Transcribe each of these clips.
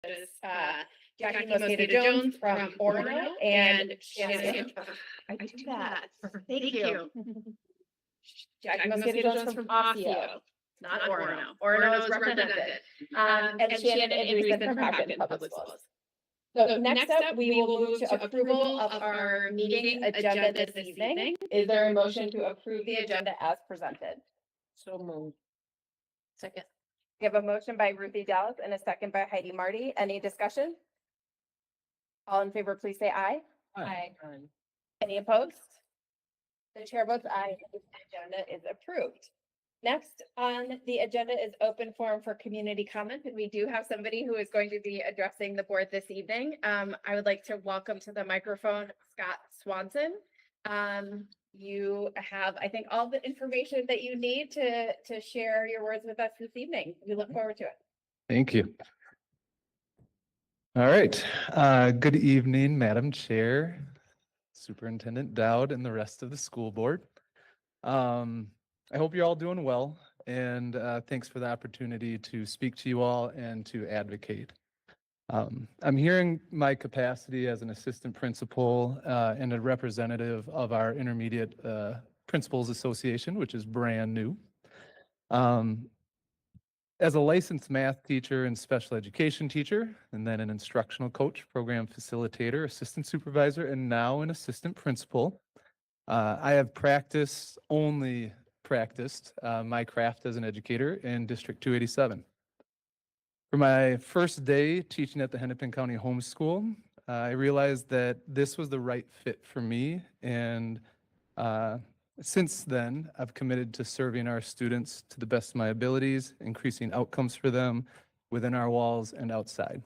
is Jackie Mosqueda Jones from Orono and Shannon. I do that. Thank you. Jackie Mosqueda Jones from Osseo, not Orono. Orono is represented. And Shannon Andreessen from Hackett Public Schools. So next up, we will move to approval of our meeting agenda this evening. Is there a motion to approve the agenda as presented? So moved. Second. We have a motion by Ruthie Dallas and a second by Heidi Marty. Any discussion? All in favor, please say aye. Aye. Any opposed? The chair votes aye. The agenda is approved. Next on the agenda is open forum for community comment, and we do have somebody who is going to be addressing the board this evening. I would like to welcome to the microphone Scott Swanson. You have, I think, all the information that you need to share your words with us this evening. We look forward to it. Thank you. All right. Good evening, Madam Chair, Superintendent Dowd, and the rest of the school board. I hope you're all doing well, and thanks for the opportunity to speak to you all and to advocate. I'm here in my capacity as an assistant principal and a representative of our Intermediate Principals Association, which is brand new. As a licensed math teacher and special education teacher, and then an instructional coach, program facilitator, assistant supervisor, and now an assistant principal, I have only practiced my craft as an educator in District 287. For my first day teaching at the Hennepin County Homeschool, I realized that this was the right fit for me, and since then, I've committed to serving our students to the best of my abilities, increasing outcomes for them within our walls and outside.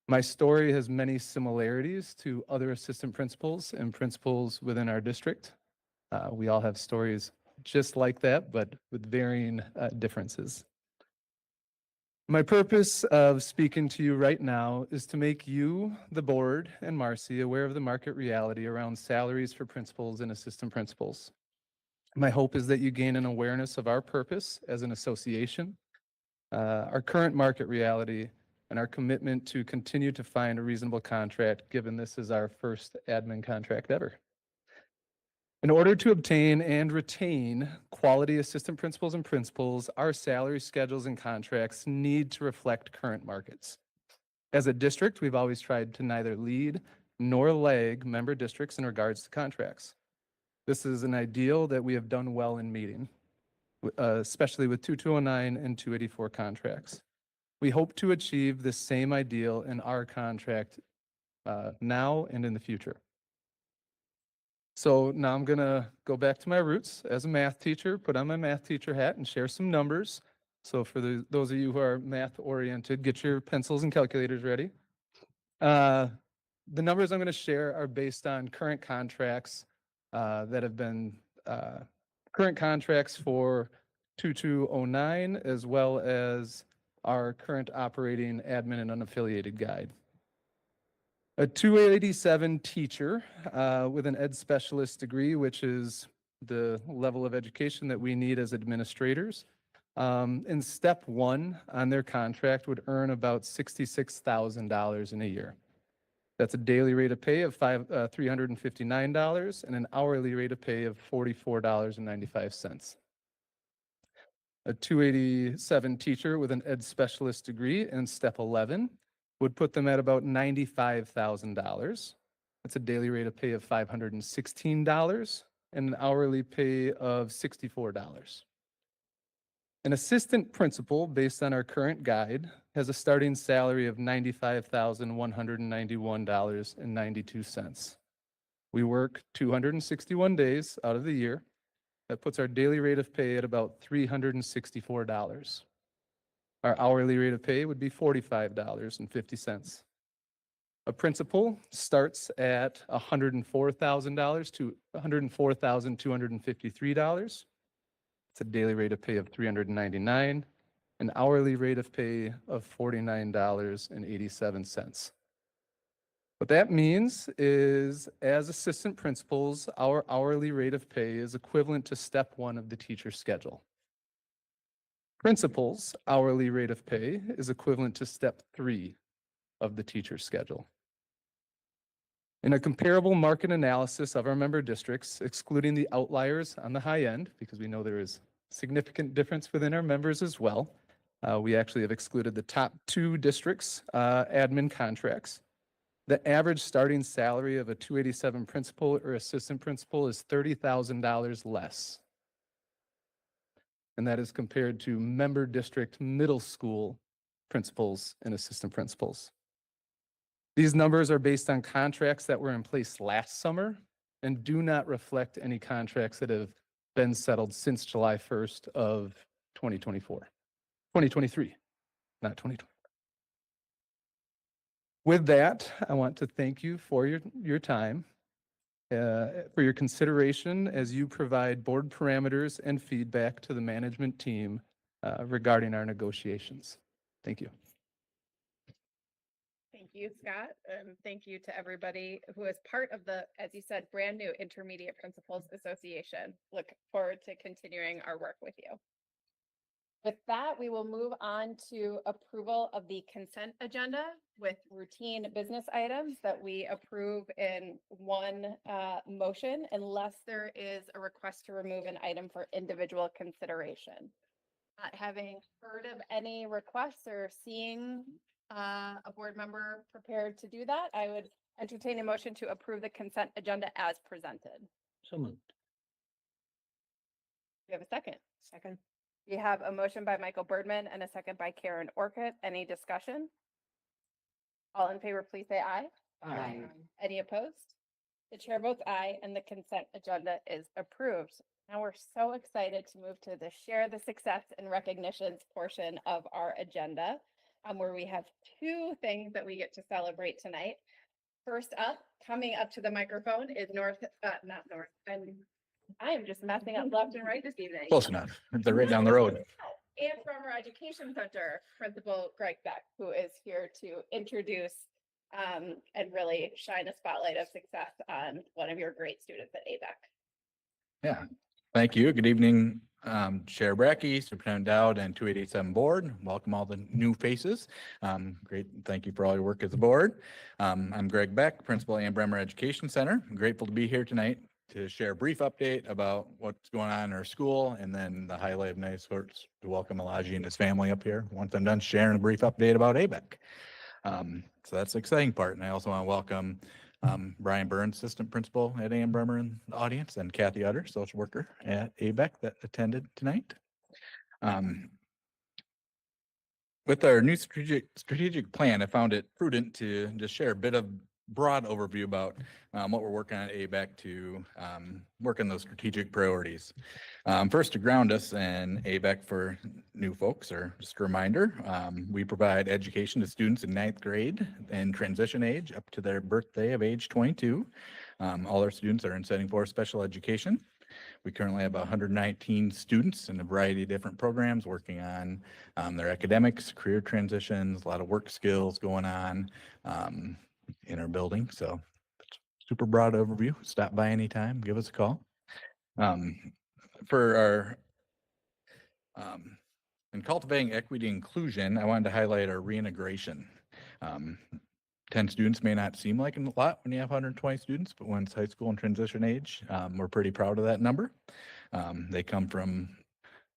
My story has many similarities to other assistant principals and principals within our district. We all have stories just like that, but with varying differences. My purpose of speaking to you right now is to make you, the board, and Marcy aware of the market reality around salaries for principals and assistant principals. My hope is that you gain an awareness of our purpose as an association, our current market reality, and our commitment to continue to find a reasonable contract, given this is our first admin contract ever. In order to obtain and retain quality assistant principals and principals, our salary schedules and contracts need to reflect current markets. As a district, we've always tried to neither lead nor lag member districts in regards to contracts. This is an ideal that we have done well in meeting, especially with 2209 and 284 contracts. We hope to achieve the same ideal in our contract now and in the future. So now I'm going to go back to my roots as a math teacher, put on my math teacher hat and share some numbers. So for those of you who are math oriented, get your pencils and calculators ready. The numbers I'm going to share are based on current contracts that have been current contracts for 2209, as well as our current operating admin and unaffiliated guide. A 287 teacher with an ed specialist degree, which is the level of education that we need as administrators, in step one on their contract would earn about $66,000 in a year. That's a daily rate of pay of $359 and an hourly rate of pay of $44.95. A 287 teacher with an ed specialist degree in step 11 would put them at about $95,000. That's a daily rate of pay of $516 and an hourly pay of $64. An assistant principal, based on our current guide, has a starting salary of $95,191.92. We work 261 days out of the year. That puts our daily rate of pay at about $364. Our hourly rate of pay would be $45.50. A principal starts at $104,000 to $104,253. It's a daily rate of pay of $399, an hourly rate of pay of $49.87. What that means is, as assistant principals, our hourly rate of pay is equivalent to step one of the teacher schedule. Principals' hourly rate of pay is equivalent to step three of the teacher schedule. In a comparable market analysis of our member districts, excluding the outliers on the high end, because we know there is significant difference within our members as well, we actually have excluded the top 2 districts' admin contracts. The average starting salary of a 287 principal or assistant principal is $30,000 less. And that is compared to member district middle school principals and assistant principals. These numbers are based on contracts that were in place last summer and do not reflect any contracts that have been settled since July 1st of 2023, not 2020. With that, I want to thank you for your time, for your consideration as you provide board parameters and feedback to the management team regarding our negotiations. Thank you. Thank you, Scott, and thank you to everybody who is part of the, as you said, brand new Intermediate Principals Association. Look forward to continuing our work with you. With that, we will move on to approval of the consent agenda with routine business items that we approve in one motion unless there is a request to remove an item for individual consideration. Not having heard of any requests or seeing a board member prepared to do that, I would entertain a motion to approve the consent agenda as presented. So moved. Do you have a second? Second. We have a motion by Michael Birdman and a second by Karen Orcutt. Any discussion? All in favor, please say aye. Aye. Any opposed? The chair votes aye and the consent agenda is approved. Now we're so excited to move to the share the success and recognitions portion of our agenda, where we have 2 things that we get to celebrate tonight. First up, coming up to the microphone is I am just messing up left and right this evening. Close enough. They're right down the road. And from our Education Center, Principal Greg Beck, who is here to introduce and really shine a spotlight of success on one of your great students at ABEC. Yeah. Thank you. Good evening, Chair Brackey, Superintendent Dowd, and 2887 board. Welcome all the new faces. Great. Thank you for all your work as a board. I'm Greg Beck, Principal Ann Bremmer Education Center. I'm grateful to be here tonight to share a brief update about what's going on in our school, and then the highlight of nice sorts to welcome Elijah and his family up here once I'm done sharing a brief update about ABEC. So that's the exciting part. And I also want to welcome Brian Burns, Assistant Principal at Ann Bremmer in the audience, and Kathy Utter, Social Worker at ABEC that attended tonight. With our new strategic plan, I found it prudent to just share a bit of broad overview about what we're working on at ABEC to work on those strategic priorities. First, to ground us in ABEC for new folks, or just a reminder, we provide education to students in 9th grade and transition age up to their birthday of age 22. All our students are in Setting Forth Special Education. We currently have 119 students in a variety of different programs working on their academics, career transitions, a lot of work skills going on in our building. So super broad overview. Stop by anytime, give us a call. For our in cultivating equity inclusion, I wanted to highlight our reintegration. 10 students may not seem like a lot when you have 120 students, but when it's high school and transition age, we're pretty proud of that number. They come from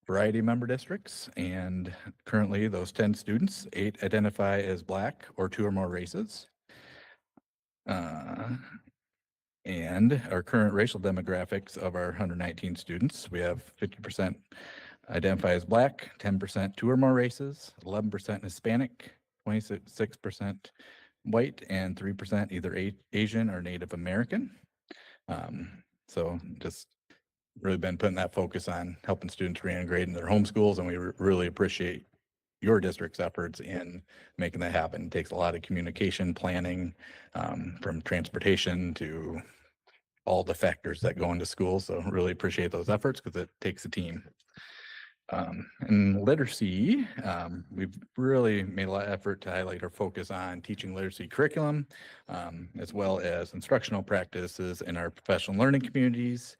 a variety of member districts, and currently those 10 students, 8 identify as Black or 2 or more races. And our current racial demographics of our 119 students, we have 50% identify as Black, 10% 2 or more races, 11% Hispanic, 26% white, and 3% either Asian or Native American. So just really been putting that focus on helping students reintegrate in their home schools, and we really appreciate your district's efforts in making that happen. It takes a lot of communication, planning, from transportation to all the factors that go into school. So really appreciate those efforts because it takes a team. In literacy, we've really made a lot of effort to highlight our focus on teaching literacy curriculum, as well as instructional practices in our professional learning communities.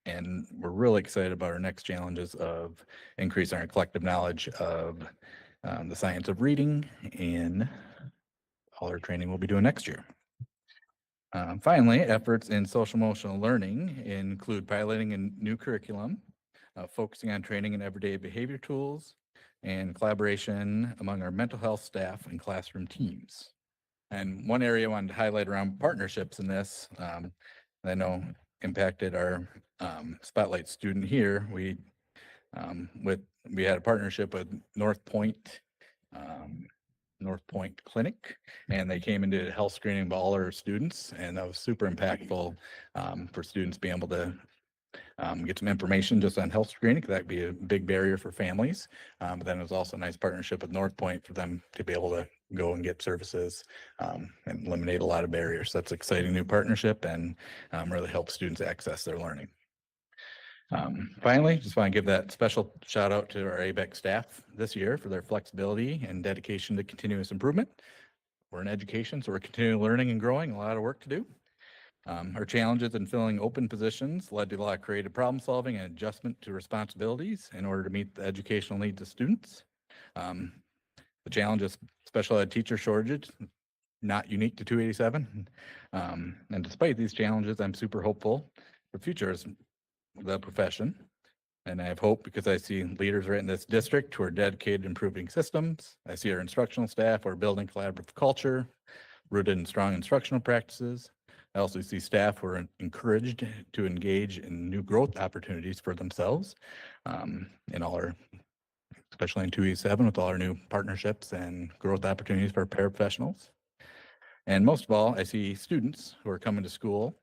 And we're really excited about our next challenges of increasing our collective knowledge of the science of reading, and all our training we'll be doing next year. Finally, efforts in social emotional learning include piloting a new curriculum, focusing on training in everyday behavior tools, and collaboration among our mental health staff and classroom teams. And one area I wanted to highlight around partnerships in this, I know impacted our Spotlight student here. We had a partnership with North Point Clinic, and they came and did a health screening of all our students, and that was super impactful for students being able to get some information just on health screening. That'd be a big barrier for families. But then it was also a nice partnership with North Point for them to be able to go and get services and eliminate a lot of barriers. That's an exciting new partnership and really help students access their learning. Finally, just want to give that special shout out to our ABEC staff this year for their flexibility and dedication to continuous improvement. We're in education, so we're continuing learning and growing, a lot of work to do. Our challenges in filling open positions led to a lot of creative problem solving and adjustment to responsibilities in order to meet the educational needs of students. The challenge is special ed teacher shortage, not unique to 287. And despite these challenges, I'm super hopeful for futures of the profession. And I have hope because I see leaders right in this district who are dedicated to improving systems. I see our instructional staff who are building collaborative culture, rooted in strong instructional practices. I also see staff who are encouraged to engage in new growth opportunities for themselves in all our, especially in 287 with all our new partnerships and growth opportunities for paraprofessionals. And most of all, I see students who are coming to school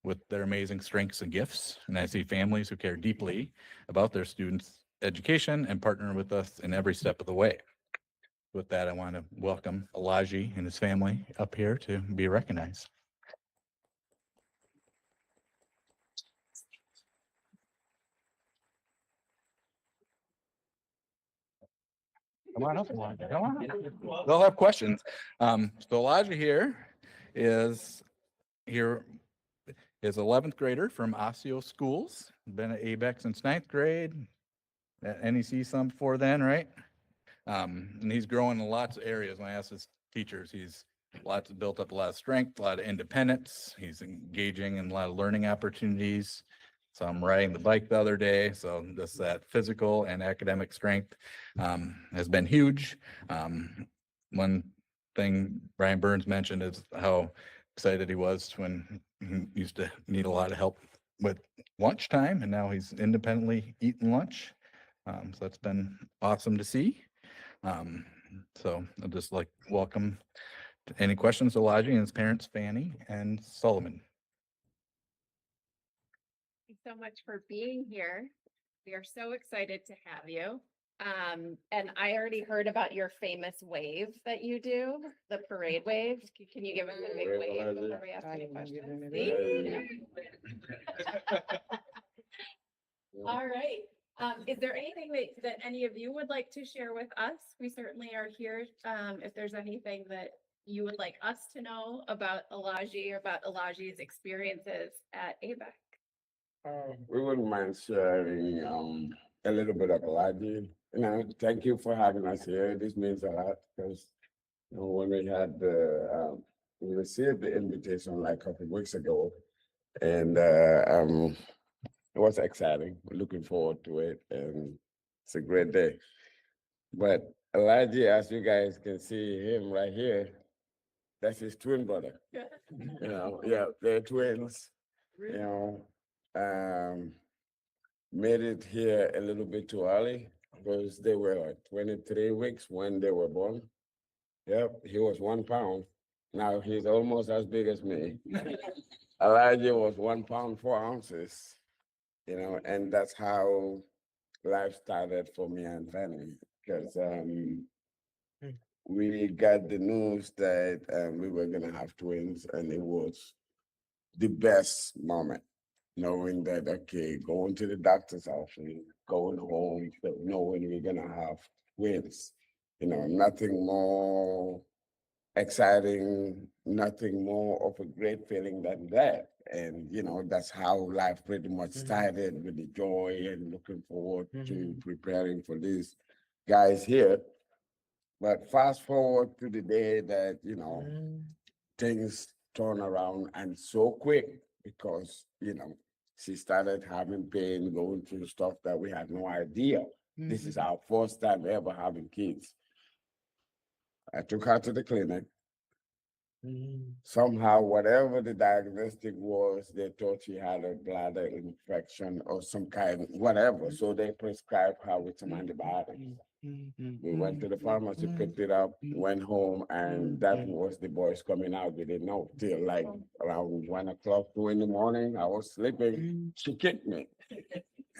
with their amazing strengths and gifts. And I see families who care deeply about their students' education and partner with us in every step of the way. With that, I want to welcome Elijah and his family up here to be recognized. Come on up, Elijah. Come on. They'll have questions. So Elijah here is 11th grader from Osseo Schools. Been at ABEC since 9th grade. At NEC some before then, right? And he's growing in lots of areas. When I asked his teachers, he's built up a lot of strength, a lot of independence. He's engaging in a lot of learning opportunities. So I'm riding the bike the other day. So just that physical and academic strength has been huge. One thing Brian Burns mentioned is how excited he was when he used to need a lot of help with lunchtime, and now he's independently eating lunch. So that's been awesome to see. So I'd just like welcome any questions to Elijah and his parents, Fanny and Solomon. Thank you so much for being here. We are so excited to have you. And I already heard about your famous wave that you do, the parade wave. Can you give us a big wave before we ask any questions? See? All right. Is there anything that any of you would like to share with us? We certainly are here. If there's anything that you would like us to know about Elijah or about Elijah's experiences at ABEC. We wouldn't mind sharing a little bit of Elijah. Thank you for having us here. This means a lot because when we had we received the invitation like a couple of weeks ago, and it was exciting. We're looking forward to it, and it's a great day. But Elijah, as you guys can see him right here, that's his twin brother. Yeah, they're twins. Made it here a little bit too early because they were 23 weeks when they were born. Yep, he was 1 pound. Now he's almost as big as me. Elijah was 1 pound, 4 ounces, and that's how life started for me and Fanny because we got the news that we were gonna have twins, and it was the best moment. Knowing that, okay, going to the doctor's office, going home, knowing we're gonna have twins, nothing more exciting, nothing more of a great feeling than that. And, that's how life pretty much started with the joy and looking forward to preparing for these guys here. But fast forward to the day that, things turn around and so quick because, she started having pain, going through stuff that we had no idea. This is our first time ever having kids. I took her to the clinic. Somehow, whatever the diagnostic was, they thought she had a bladder infection or some kind, whatever. So they prescribed her with some antibiotics. We went to the pharmacy, picked it up, went home, and that was the boys coming out. We didn't know till like around 1 o'clock, 2 in the morning. I was sleeping. She kicked me.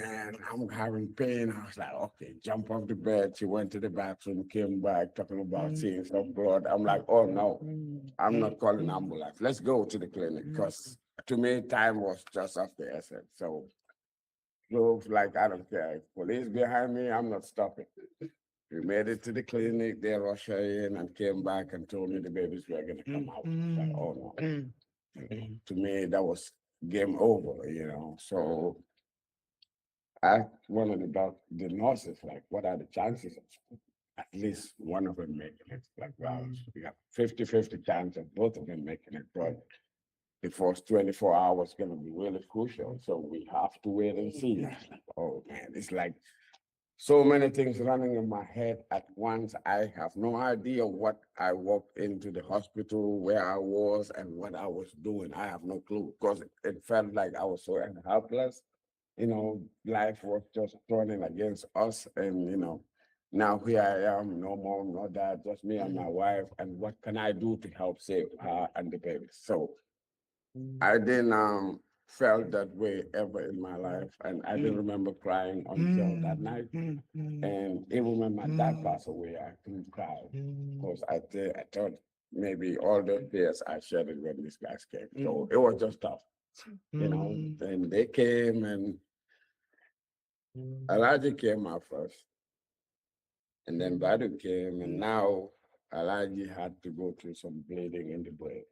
And I'm having pain. I was like, okay, jump off the bed. She went to the bathroom, came back talking about seeing some blood. I'm like, oh no, I'm not calling ambulance. Let's go to the clinic because to me, time was just of the essence. So drove like, I don't care. If police behind me, I'm not stopping. We made it to the clinic. They rushed her in and came back and told me the babies were going to come out. Like, oh no. To me, that was game over, So I one of the nurses like, what are the chances of at least one of them making it? Like, well, we have 50-50 chance of both of them making it, but the first 24 hours gonna be really crucial. So we have to wait and see. I was like, oh man, it's like so many things running in my head at once. I have no idea what I walked into the hospital, where I was, and what I was doing. I have no clue because it felt like I was so helpless. Life was just turning against us, and now here I am, no mom, no dad, just me and my wife. And what can I do to help save her and the baby? So I didn't felt that way ever in my life, and I didn't remember crying until that night. And even when my dad passed away, I couldn't cry because I thought maybe all the tears I shed it when these guys came. So it was just tough, And they came, and Elijah came out first, and then Badu came, and now Elijah had to go through some bleeding in the brain.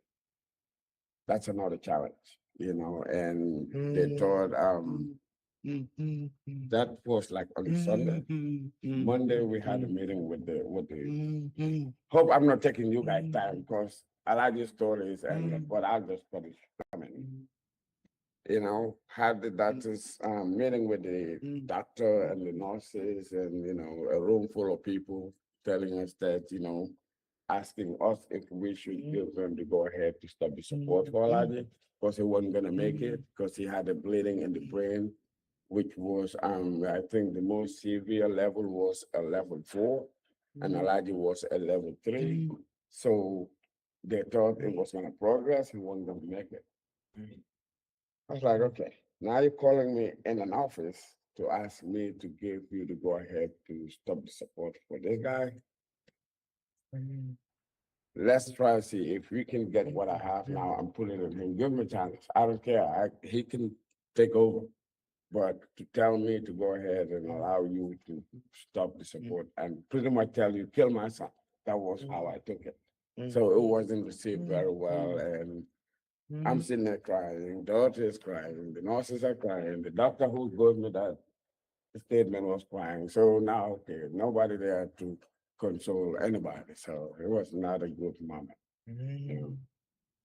That's another challenge, and they thought that was like on Sunday. Monday we had a meeting with the hope I'm not taking you guys time because I like your stories and but I'll just put it coming. Had the doctors meeting with the doctor and the nurses and a room full of people telling us that, asking us if we should give them the go ahead to stop the support for Elijah because he wasn't gonna make it because he had a bleeding in the brain, which was I think the most severe level was a level 4 and Elijah was a level 3. So they thought it was gonna progress, he wasn't gonna make it. I was like, okay, now you're calling me in an office to ask me to give you the go ahead to stop the support for this guy. Let's try to see if we can get what I have now and put it in him. Give him a chance. I don't care. He can take over. But to tell me to go ahead and allow you to stop the support and pretty much tell you, kill my son. That was how I took it. So it wasn't received very well. And I'm sitting there crying. Daughter is crying. The nurses are crying. The doctor who gave me that statement was crying. So now, okay, nobody there to console anybody. So it was not a good moment.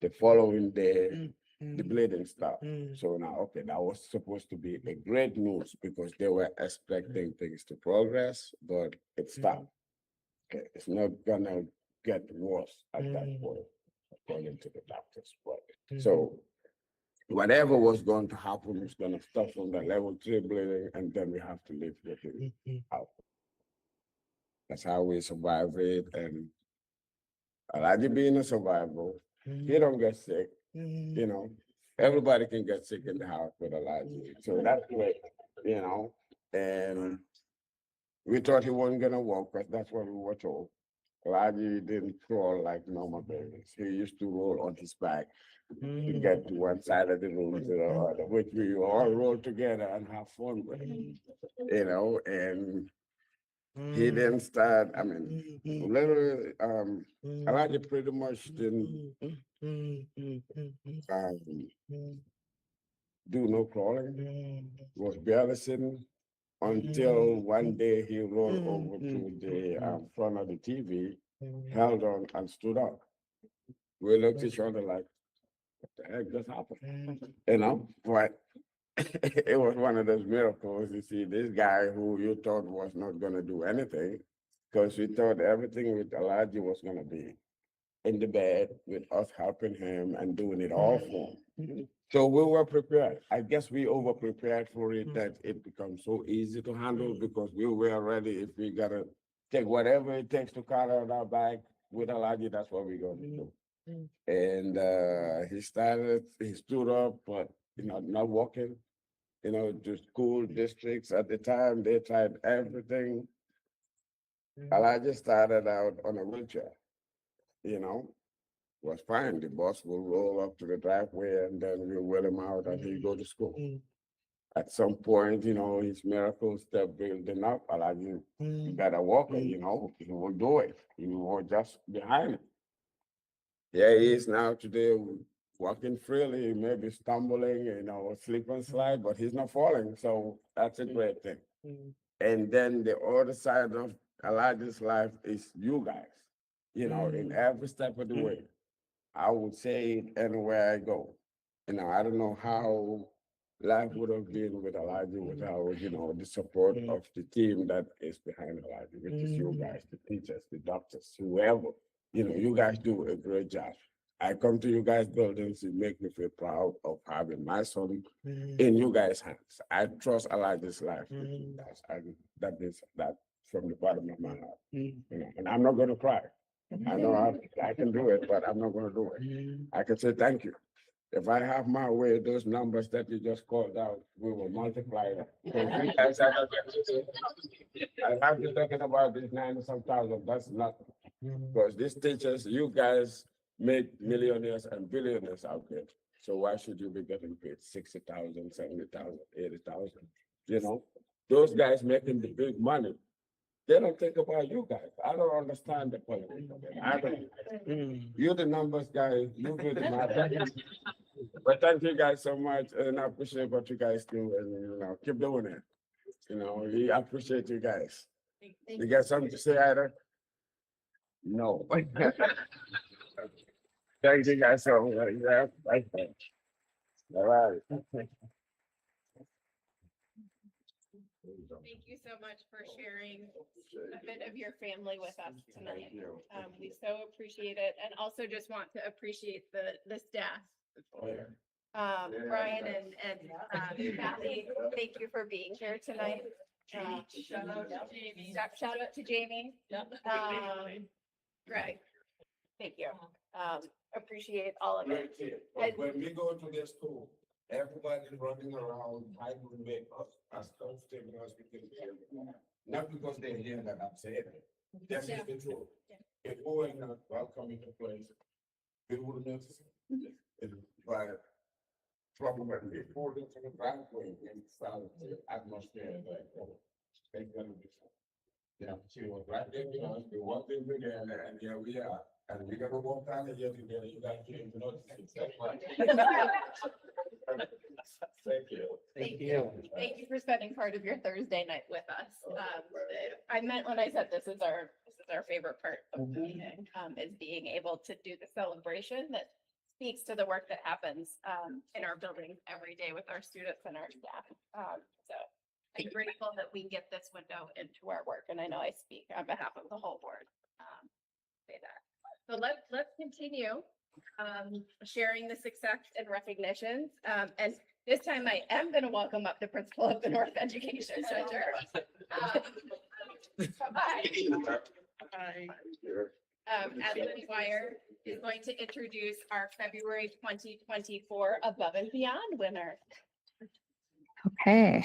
The following day, the bleeding stopped. So now, okay, that was supposed to be a great news because they were expecting things to progress, but it stopped. Okay, it's not gonna get worse at that point, according to the doctors. But so whatever was going to happen is gonna stop from the level 3 bleeding, and then we have to live with it out. That's how we survive it. And Elijah being a survivor, he don't get sick. Everybody can get sick in the house with Elijah. So that's great, and we thought he wasn't gonna walk, but that's what we were told. Elijah didn't crawl like normal babies. He used to roll on his back to get to one side of the room to the other, which we all roll together and have fun with, and he didn't start, literally, Elijah pretty much didn't do no crawling, was barely sitting. until one day he rolled over to the front of the TV, held on and stood up. We looked at each other like, what the heck just happened? You know, but it was one of those miracles. You see, this guy who you thought was not gonna do anything, because we thought everything with Elijah was gonna be in the bed with us helping him and doing it all for him. So we were prepared. I guess we over prepared for it that it becomes so easy to handle because we were ready. If we gotta take whatever it takes to cut out our bag with Elijah, that's what we're gonna do. And he stood up, but not walking. The school districts at the time, they tried everything. Elijah started out on a wheelchair, was fine. The bus will roll up to the driveway and then we'll wheel him out and he'll go to school. At some point, his miracles kept building up. Elijah got a walker, he will do it. He was just behind him. Yeah, he is now today walking freely, maybe stumbling, slip and slide, but he's not falling. So that's a great thing. And then the other side of Elijah's life is you guys, in every step of the way. I would say it anywhere I go. I don't know how life would have been with Elijah without, the support of the team that is behind Elijah, which is you guys, the teachers, the doctors, whoever. You guys do a great job. I come to you guys' buildings, it make me feel proud of having my son in you guys' hands. I trust Elijah's life with you guys. That means that from the bottom of my heart. And I'm not gonna cry. I know I can do it, but I'm not gonna do it. I can say thank you. If I have my way, those numbers that you just called out, we will multiply them. I have to thinking about this 90-some thousand, that's nothing. Because these teachers, you guys make millionaires and billionaires out there. So why should you be getting paid 60,000, 70,000, 80,000? Those guys making the big money. They don't think about you guys. I don't understand the politics of it. I don't. You're the numbers guy. You do the math. But thank you guys so much, and I appreciate what you guys do, and keep doing it. We appreciate you guys. You got something to say, Ida? No. Thank you guys so much. Yeah, thank you. All right. Thank you so much for sharing a bit of your family with us tonight. We so appreciate it, and also just want to appreciate the staff. Brian and Kathy, thank you for being here tonight. Shout out to Jamie. Greg, thank you. Appreciate all of it. When we go to their school, everybody's running around trying to make us as comfortable as we can be. Not because they hear that I'm saying it. That's just the truth. If we were not welcoming the place, we would not. But from when we pulled into the driveway and found the atmosphere like, oh, they're gonna do something. She was right there with us. We walked in together, and here we are. And we're gonna walk down the hill together. You guys came to notice it. Thank you. Thank you. Thank you for spending part of your Thursday night with us. I meant when I said this is our favorite part of the meeting, is being able to do the celebration that speaks to the work that happens in our building every day with our students and our staff. So I'm grateful that we get this window into our work, and I know I speak on behalf of the whole board. Say that. So let's continue sharing the success and recognitions. And this time I am going to welcome up the principal of the North Education Center. Adeline Dwyer is going to introduce our February 2024 Above and Beyond winner. Okay.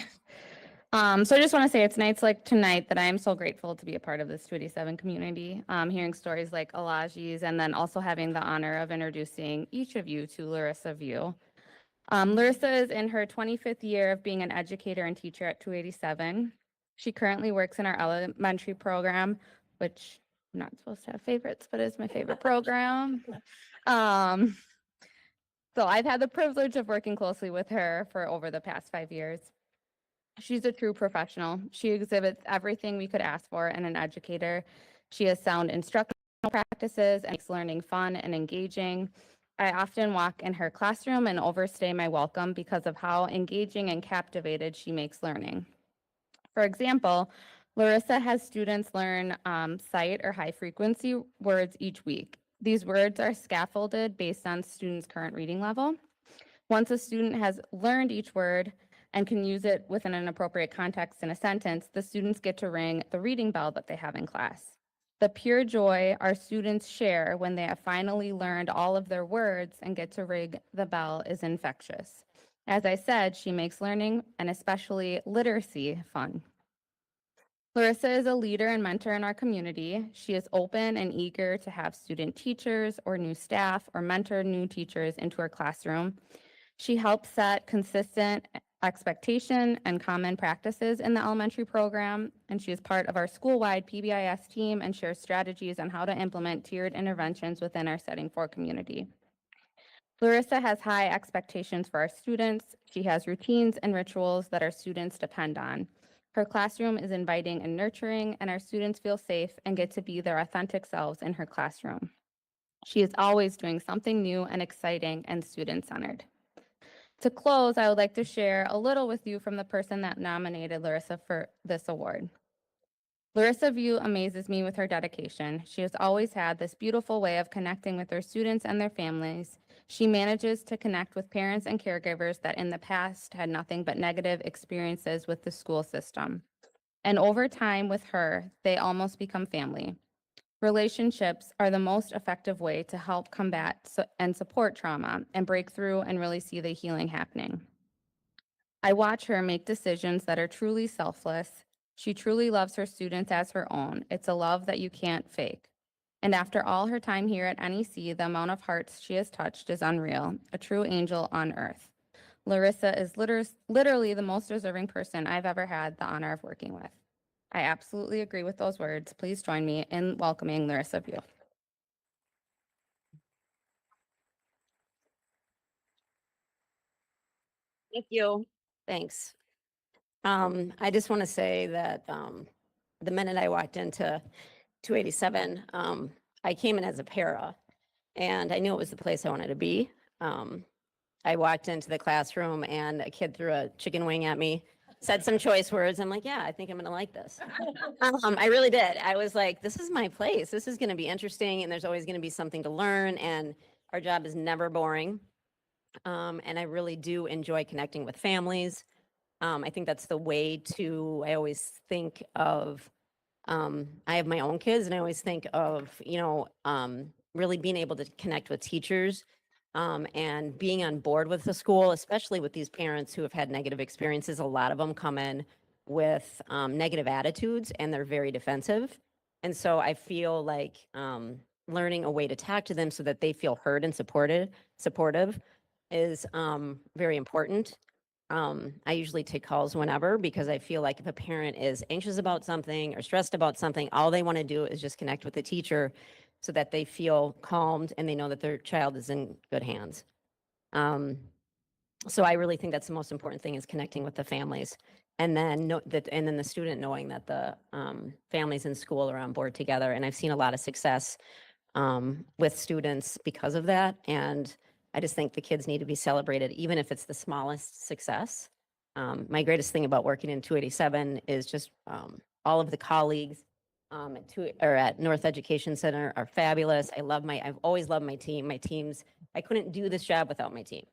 So I just want to say it's nights like tonight that I am so grateful to be a part of this 287 community, hearing stories like Elijah's, and then also having the honor of introducing each of you to Larissa View. Larissa is in her 25th year of being an educator and teacher at 287. She currently works in our elementary program, which I'm not supposed to have favorites, but it's my favorite program. So I've had the privilege of working closely with her for over the past 5 years. She's a true professional. She exhibits everything we could ask for in an educator. She has sound instructional practices and makes learning fun and engaging. I often walk in her classroom and overstay my welcome because of how engaging and captivated she makes learning. For example, Larissa has students learn sight or high frequency words each week. These words are scaffolded based on students' current reading level. Once a student has learned each word and can use it within an appropriate context in a sentence, the students get to ring the reading bell that they have in class. The pure joy our students share when they have finally learned all of their words and get to ring the bell is infectious. As I said, she makes learning and especially literacy fun. Larissa is a leader and mentor in our community. She is open and eager to have student teachers or new staff or mentor new teachers into her classroom. She helps set consistent expectation and common practices in the elementary program, and she is part of our school-wide PBIS team and shares strategies on how to implement tiered interventions within our Setting 4 community. Larissa has high expectations for our students. She has routines and rituals that our students depend on. Her classroom is inviting and nurturing, and our students feel safe and get to be their authentic selves in her classroom. She is always doing something new and exciting and student-centered. To close, I would like to share a little with you from the person that nominated Larissa for this award. Larissa View amazes me with her dedication. She has always had this beautiful way of connecting with her students and their families. She manages to connect with parents and caregivers that in the past had nothing but negative experiences with the school system. And over time with her, they almost become family. Relationships are the most effective way to help combat and support trauma and break through and really see the healing happening. I watch her make decisions that are truly selfless. She truly loves her students as her own. It's a love that you can't fake. And after all her time here at NEC, the amount of hearts she has touched is unreal, a true angel on earth. Larissa is literally the most deserving person I've ever had the honor of working with. I absolutely agree with those words. Please join me in welcoming Larissa View. Thank you. Thanks. I just want to say that the minute I walked into 287, I came in as a para, and I knew it was the place I wanted to be. I walked into the classroom and a kid threw a chicken wing at me, said some choice words. I'm like, yeah, I think I'm going to like this. I really did. I was like, this is my place. This is going to be interesting, and there's always going to be something to learn, and our job is never boring. And I really do enjoy connecting with families. I think that's the way to, I always think of, I have my own kids, and I always think of, really being able to connect with teachers and being on board with the school, especially with these parents who have had negative experiences. A lot of them come in with negative attitudes, and they're very defensive. And so I feel like learning a way to talk to them so that they feel heard and supportive is very important. I usually take calls whenever, because I feel like if a parent is anxious about something or stressed about something, all they want to do is just connect with the teacher so that they feel calmed and they know that their child is in good hands. So I really think that's the most important thing, is connecting with the families. And then the student knowing that the families in school are on board together. And I've seen a lot of success with students because of that. And I just think the kids need to be celebrated, even if it's the smallest success. My greatest thing about working in 287 is just all of the colleagues at North Education Center are fabulous. I've always loved my team. My teams, I couldn't do this job without my team.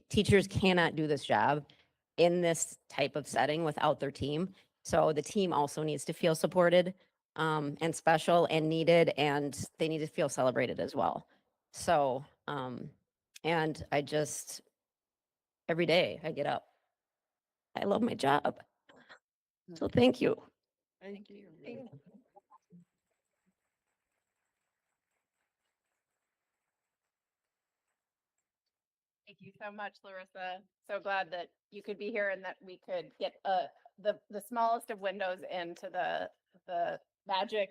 Teachers cannot do this job in this type of setting without their team. So the team also needs to feel supported and special and needed, and they need to feel celebrated as well. So, and I just, every day I get up, I love my job. So thank you. Thank you. Thank you so much, Larissa. So glad that you could be here and that we could get the smallest of windows into the magic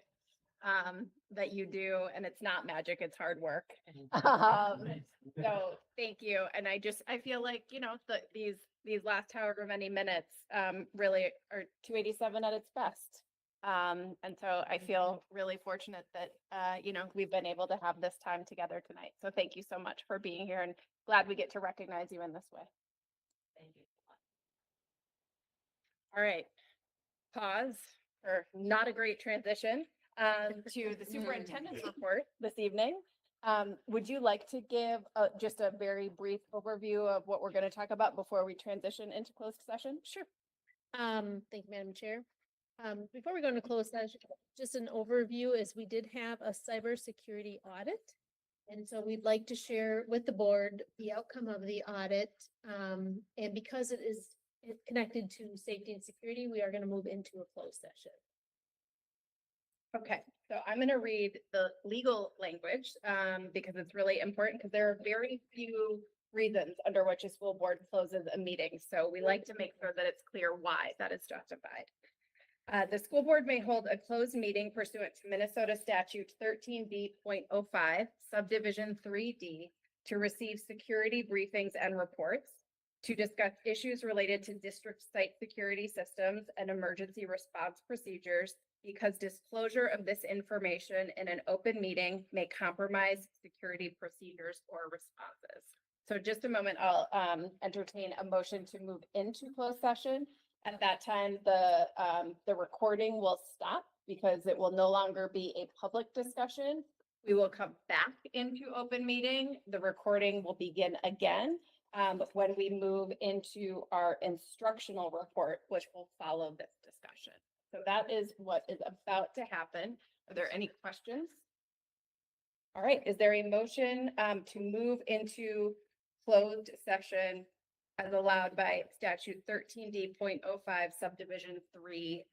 that you do, and it's not magic, it's hard work. So thank you. And I feel like, these last however many minutes, really are 287 at its best. And so I feel really fortunate that, we've been able to have this time together tonight. So thank you so much for being here, and glad we get to recognize you in this way. Thank you. All right. Pause for not a great transition to the superintendent's report this evening. Would you like to give just a very brief overview of what we're going to talk about before we transition into closed session? Sure. Thank you, Madam Chair. Before we go into closed session, just an overview is we did have a cybersecurity audit. And so we'd like to share with the board the outcome of the audit. And because it's connected to safety and security, we are going to move into a closed session. Okay, so I'm going to read the legal language because it's really important, because there are very few reasons under which a school board closes a meeting. So we like to make sure that it's clear why that is justified. The school board may hold a closed meeting pursuant to Minnesota statute 13D.05 subdivision 3D to receive security briefings and reports, to discuss issues related to district site security systems and emergency response procedures, because disclosure of this information in an open meeting may compromise security procedures or responses. So just a moment, I'll entertain a motion to move into closed session. At that time, the recording will stop because it will no longer be a public discussion. We will come back into open meeting. The recording will begin again when we move into our instructional report, which will follow this discussion. So that is what is about to happen. Are there any questions? All right, is there a motion to move into closed session as allowed by statute 13D.05 subdivision 3D?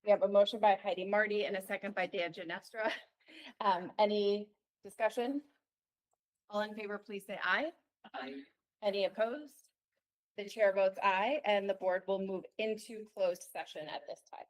We have a motion by Heidi Marty and a second by Dan Ginestra. Any discussion? All in favor, please say aye. Aye. Any opposed? The chair votes aye, and the board will move into closed session at this time.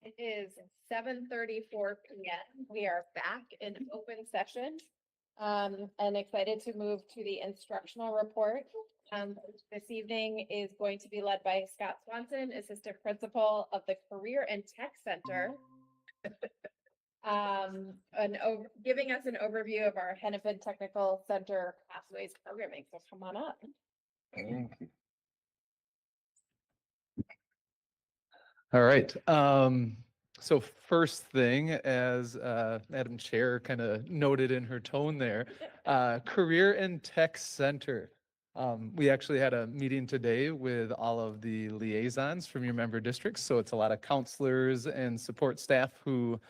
It is 7:34 PM. We are back in open session. And excited to move to the instructional report. This evening is going to be led by Scott Swanson, Assistant Principal of the Career and Tech Center. Giving us an overview of our Hennepin Technical Center Pathways programming. So come on up. All right. So first thing, as Madam Chair kind of noted in her tone there, Career and Tech Center. We actually had a meeting today with all of the liaisons from your member districts. So it's a lot of counselors and support staff who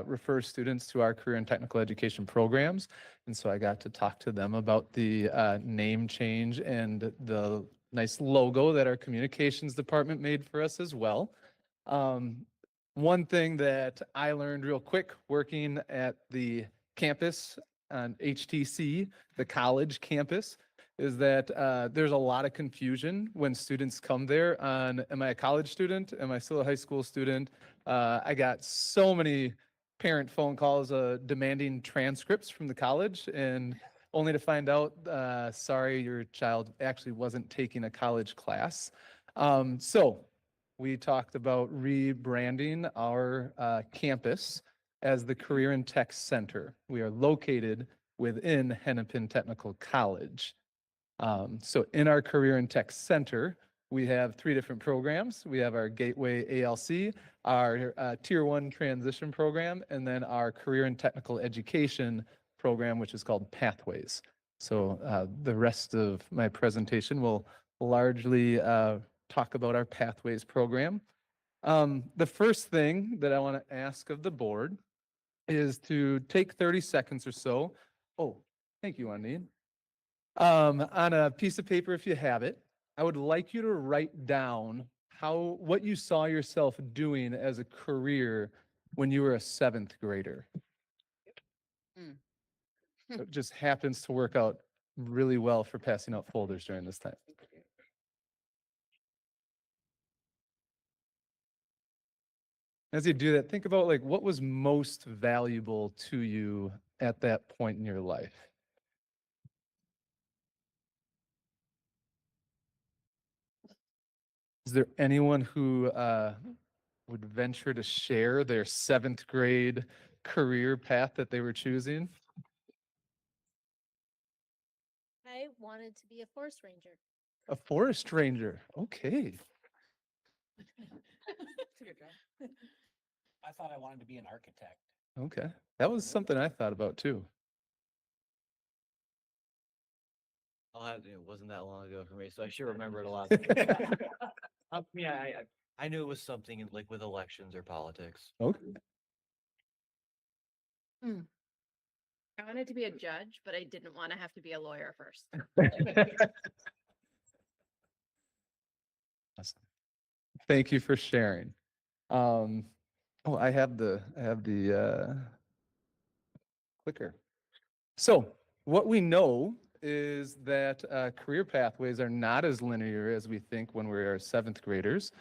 refer students to our career and technical education programs. And so I got to talk to them about the name change and the nice logo that our communications department made for us as well. One thing that I learned real quick working at the campus on HTC, the college campus, is that there's a lot of confusion when students come there on, am I a college student? Am I still a high school student? I got so many parent phone calls demanding transcripts from the college, and only to find out, sorry, your child actually wasn't taking a college class. So we talked about rebranding our campus as the Career and Tech Center. We are located within Hennepin Technical College. So in our Career and Tech Center, we have 3 different programs. We have our Gateway ALC, our Tier 1 Transition Program, and then our Career and Technical Education program, which is called Pathways. So the rest of my presentation will largely talk about our Pathways program. The first thing that I want to ask of the board is to take 30 seconds or so. Oh, thank you, Anine. On a piece of paper, if you have it, I would like you to write down what you saw yourself doing as a career when you were a 7th grader. It just happens to work out really well for passing out folders during this time. As you do that, think about like what was most valuable to you at that point in your life. Is there anyone who would venture to share their 7th grade career path that they were choosing? I wanted to be a forest ranger. A forest ranger. Okay. I thought I wanted to be an architect. Okay. That was something I thought about too. It wasn't that long ago for me, so I should remember it a lot. Yeah, I knew it was something like with elections or politics. Okay. I wanted to be a judge, but I didn't want to have to be a lawyer first. Awesome. Thank you for sharing. Oh, I have the clicker. So what we know is that career pathways are not as linear as we think when we're 7th graders.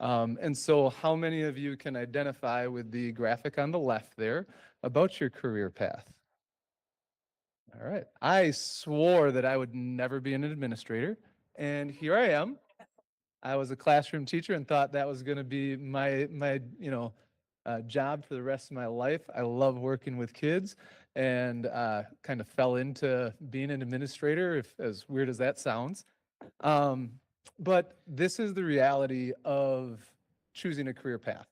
And so how many of you can identify with the graphic on the left there about your career path? All right. I swore that I would never be an administrator, and here I am. I was a classroom teacher and thought that was going to be my job for the rest of my life. I love working with kids, and kind of fell into being an administrator, as weird as that sounds. But this is the reality of choosing a career path.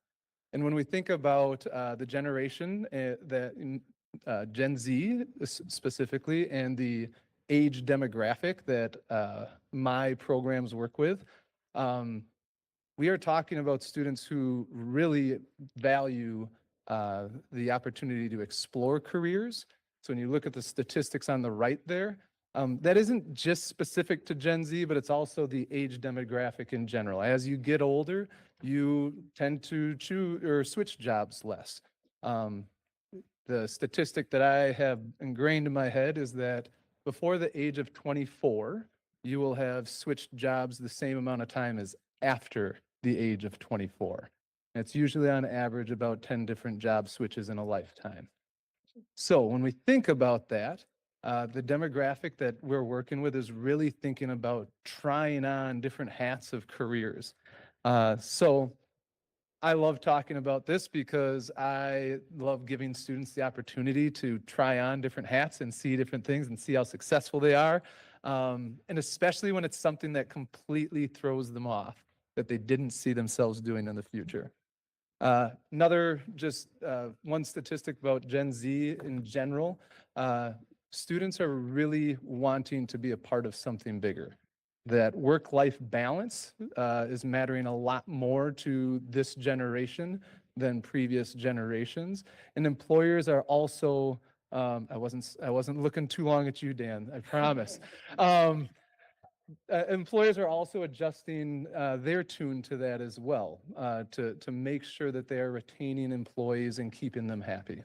And when we think about the generation that Gen Z specifically and the age demographic that my programs work with. We are talking about students who really value the opportunity to explore careers. So when you look at the statistics on the right there, that isn't just specific to Gen Z, but it's also the age demographic in general. As you get older, you tend to choose or switch jobs less. The statistic that I have ingrained in my head is that before the age of 24, you will have switched jobs the same amount of time as after the age of 24. And it's usually on average about 10 different job switches in a lifetime. So when we think about that, the demographic that we're working with is really thinking about trying on different hats of careers. So I love talking about this because I love giving students the opportunity to try on different hats and see different things and see how successful they are. And especially when it's something that completely throws them off, that they didn't see themselves doing in the future. Another one statistic about Gen Z in general, students are really wanting to be a part of something bigger. That work-life balance is mattering a lot more to this generation than previous generations. And employers are also, I wasn't looking too long at you, Dan, I promise. Employers are also adjusting their tune to that as well, to make sure that they are retaining employees and keeping them happy.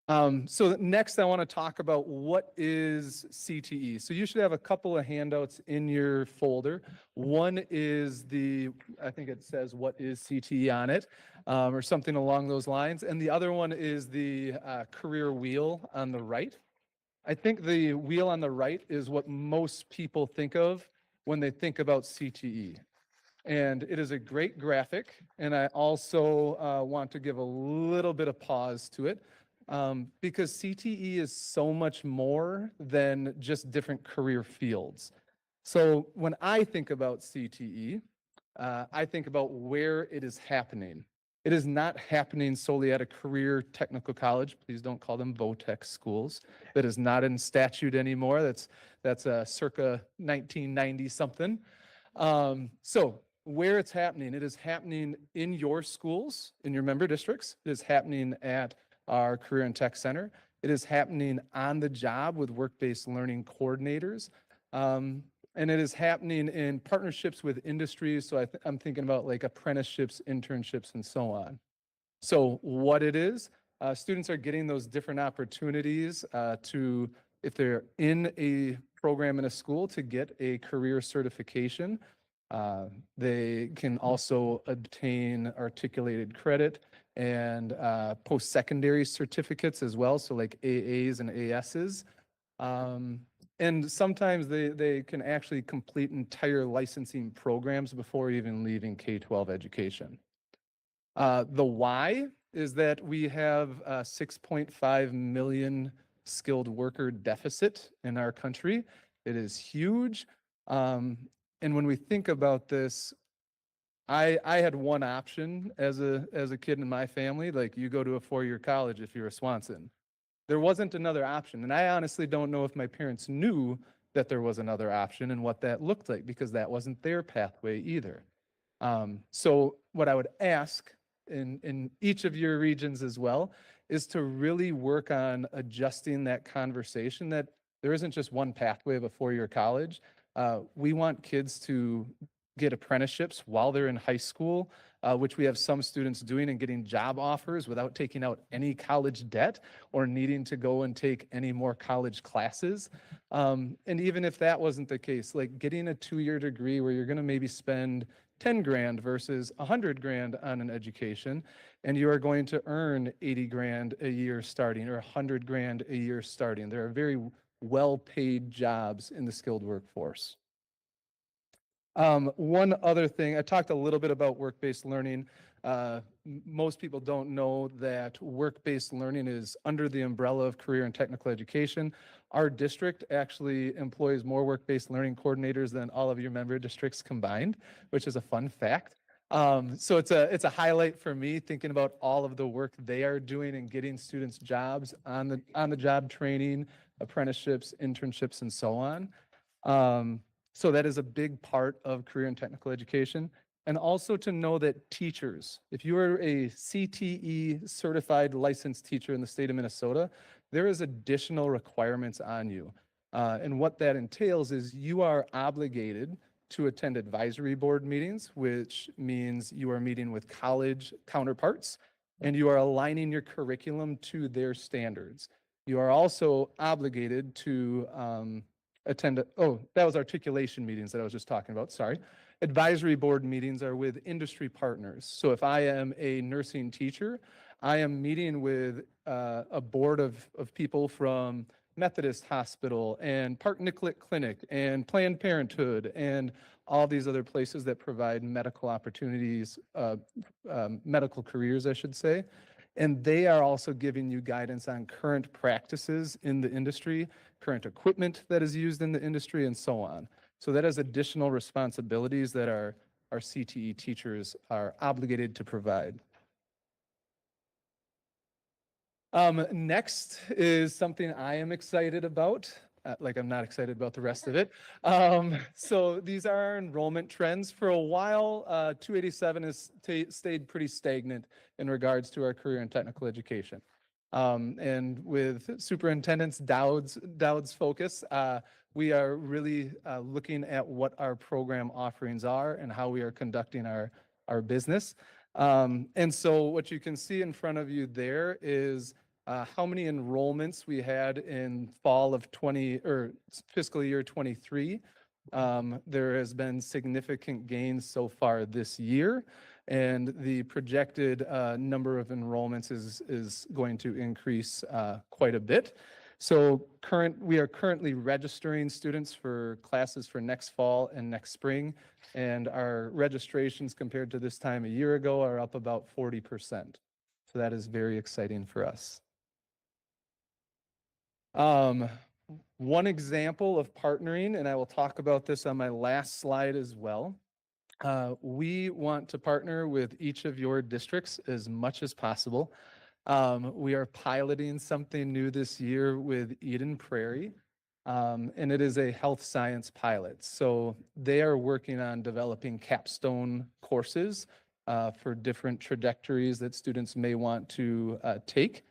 So next I want to talk about what is CTE. So you should have a couple of handouts in your folder. One is I think it says what is CTE on it, or something along those lines. And the other one is the career wheel on the right. I think the wheel on the right is what most people think of when they think about CTE. And it is a great graphic. And I also want to give a little bit of pause to it. Because CTE is so much more than just different career fields. So when I think about CTE, I think about where it is happening. It is not happening solely at a career technical college. Please don't call them VOTEC schools. That is not in statute anymore. That's circa 1990 something. So where it's happening, it is happening in your schools, in your member districts. It is happening at our Career and Tech Center. It is happening on the job with work-based learning coordinators. And it is happening in partnerships with industries. So I'm thinking about like apprenticeships, internships, and so on. So what it is, students are getting those different opportunities to, if they're in a program in a school, to get a career certification. They can also obtain articulated credit and post-secondary certificates as well, so like AAs and ASs. And sometimes they can actually complete entire licensing programs before even leaving K-12 education. The why is that we have a 6.5 million skilled worker deficit in our country. It is huge. And when we think about this, I had one option as a kid in my family, like you go to a four-year college if you're a Swanson. There wasn't another option. And I honestly don't know if my parents knew that there was another option and what that looked like, because that wasn't their pathway either. So what I would ask in each of your regions as well is to really work on adjusting that conversation, that there isn't just one pathway of a four-year college. We want kids to get apprenticeships while they're in high school, which we have some students doing and getting job offers without taking out any college debt or needing to go and take any more college classes. And even if that wasn't the case, like getting a 2-year degree where you're going to maybe spend 10 grand versus 100 grand on an education, and you are going to earn 80 grand a year starting or 100 grand a year starting. There are very well-paid jobs in the skilled workforce. One other thing, I talked a little bit about work-based learning. Most people don't know that work-based learning is under the umbrella of career and technical education. Our district actually employs more work-based learning coordinators than all of your member districts combined, which is a fun fact. So it's a highlight for me, thinking about all of the work they are doing and getting students jobs on the job training, apprenticeships, internships, and so on. So that is a big part of career and technical education. And also to know that teachers, if you are a CTE certified licensed teacher in the state of Minnesota, there is additional requirements on you. And what that entails is you are obligated to attend advisory board meetings, which means you are meeting with college counterparts and you are aligning your curriculum to their standards. You are also obligated to attend, that was articulation meetings that I was just talking about, sorry. Advisory board meetings are with industry partners. So if I am a nursing teacher, I am meeting with a board of people from Methodist Hospital and Park Nicollet Clinic and Planned Parenthood and all these other places that provide medical opportunities, medical careers, I should say. And they are also giving you guidance on current practices in the industry, current equipment that is used in the industry, and so on. So that is additional responsibilities that our CTE teachers are obligated to provide. Next is something I am excited about. Like I'm not excited about the rest of it. So these are our enrollment trends. For a while, 287 has stayed pretty stagnant in regards to our career and technical education. And with Superintendent Dowd's focus, we are really looking at what our program offerings are and how we are conducting our business. And so what you can see in front of you there is how many enrollments we had in fall of fiscal year 23. There has been significant gains so far this year, and the projected number of enrollments is going to increase quite a bit. So we are currently registering students for classes for next fall and next spring, and our registrations compared to this time a year ago are up about 40%. So that is very exciting for us. One example of partnering, and I will talk about this on my last slide as well. We want to partner with each of your districts as much as possible. We are piloting something new this year with Eden Prairie, and it is a health science pilot. So they are working on developing capstone courses for different trajectories that students may want to take.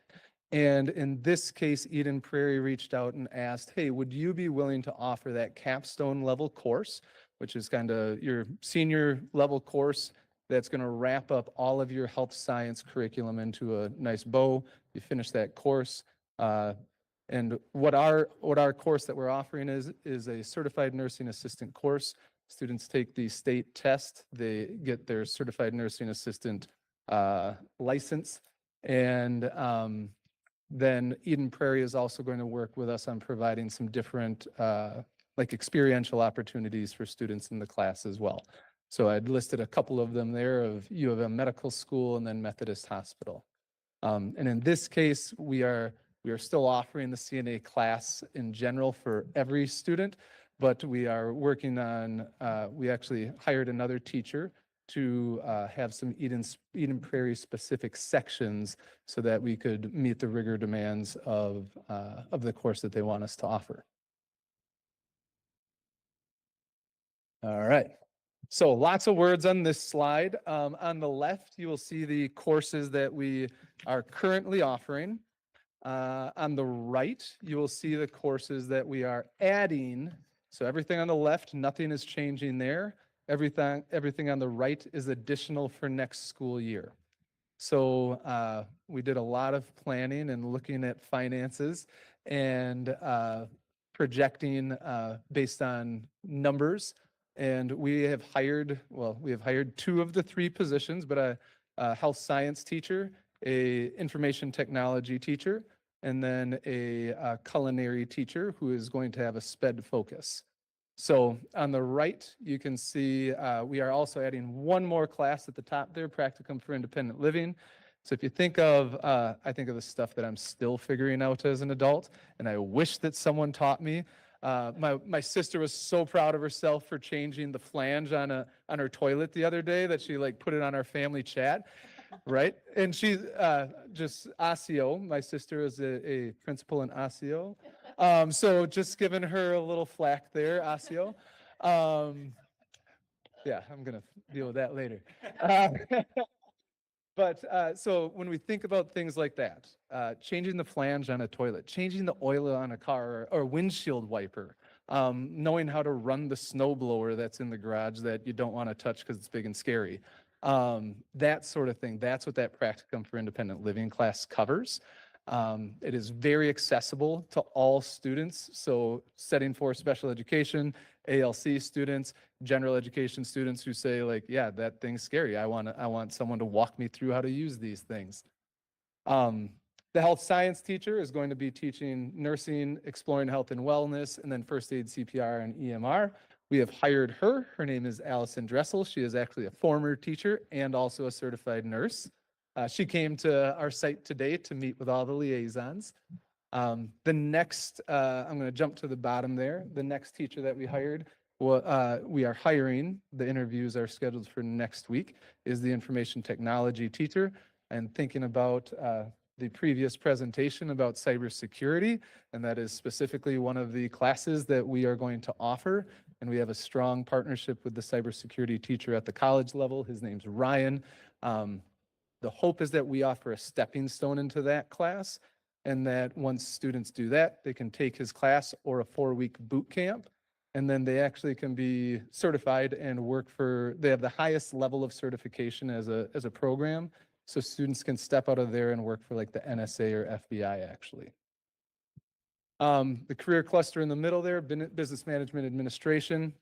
And in this case, Eden Prairie reached out and asked, hey, would you be willing to offer that capstone level course, which is kind of your senior level course that's going to wrap up all of your health science curriculum into a nice bow. You finish that course. And what our course that we're offering is a certified nursing assistant course. Students take the state test, they get their certified nursing assistant license, and then Eden Prairie is also going to work with us on providing some different like experiential opportunities for students in the class as well. So I'd listed a couple of them there of U of M Medical School and then Methodist Hospital. And in this case, we are still offering the CNA class in general for every student, but we are working on, we actually hired another teacher to have some Eden Prairie specific sections so that we could meet the rigor demands of the course that they want us to offer. All right. So lots of words on this slide. On the left, you will see the courses that we are currently offering. On the right, you will see the courses that we are adding. So everything on the left, nothing is changing there. Everything on the right is additional for next school year. So we did a lot of planning and looking at finances and projecting based on numbers. And we have hired 2 of the 3 positions, but a health science teacher, a information technology teacher, and then a culinary teacher who is going to have a SPED focus. So on the right, you can see we are also adding one more class at the top there, Practicum for Independent Living. So if you think of, I think of the stuff that I'm still figuring out as an adult, and I wish that someone taught me. My sister was so proud of herself for changing the flange on her toilet the other day that she like put it on our family chat, right? And she's just Osseo. My sister is a principal in Osseo. So just giving her a little flack there, Osseo. Yeah, I'm gonna deal with that later. But so when we think about things like that, changing the flange on a toilet, changing the oil on a car or windshield wiper, knowing how to run the snow blower that's in the garage that you don't want to touch because it's big and scary, that sort of thing. That's what that Practicum for Independent Living class covers. It is very accessible to all students. So setting for special education, ALC students, general education students who say like, yeah, that thing's scary. I want someone to walk me through how to use these things. The health science teacher is going to be teaching nursing, exploring health and wellness, and then first aid, CPR, and EMR. We have hired her. Her name is Allison Dressel. She is actually a former teacher and also a certified nurse. She came to our site today to meet with all the liaisons. The next, I'm going to jump to the bottom there. The next teacher that we hired, we are hiring, the interviews are scheduled for next week, is the information technology teacher. And thinking about the previous presentation about cybersecurity, and that is specifically one of the classes that we are going to offer. And we have a strong partnership with the cybersecurity teacher at the college level. His name's Ryan. The hope is that we offer a stepping stone into that class, and that once students do that, they can take his class or a 4-week boot camp, and then they actually can be certified and work for, they have the highest level of certification as a program. So students can step out of there and work for like the NSA or FBI actually. The career cluster in the middle there, business management administration.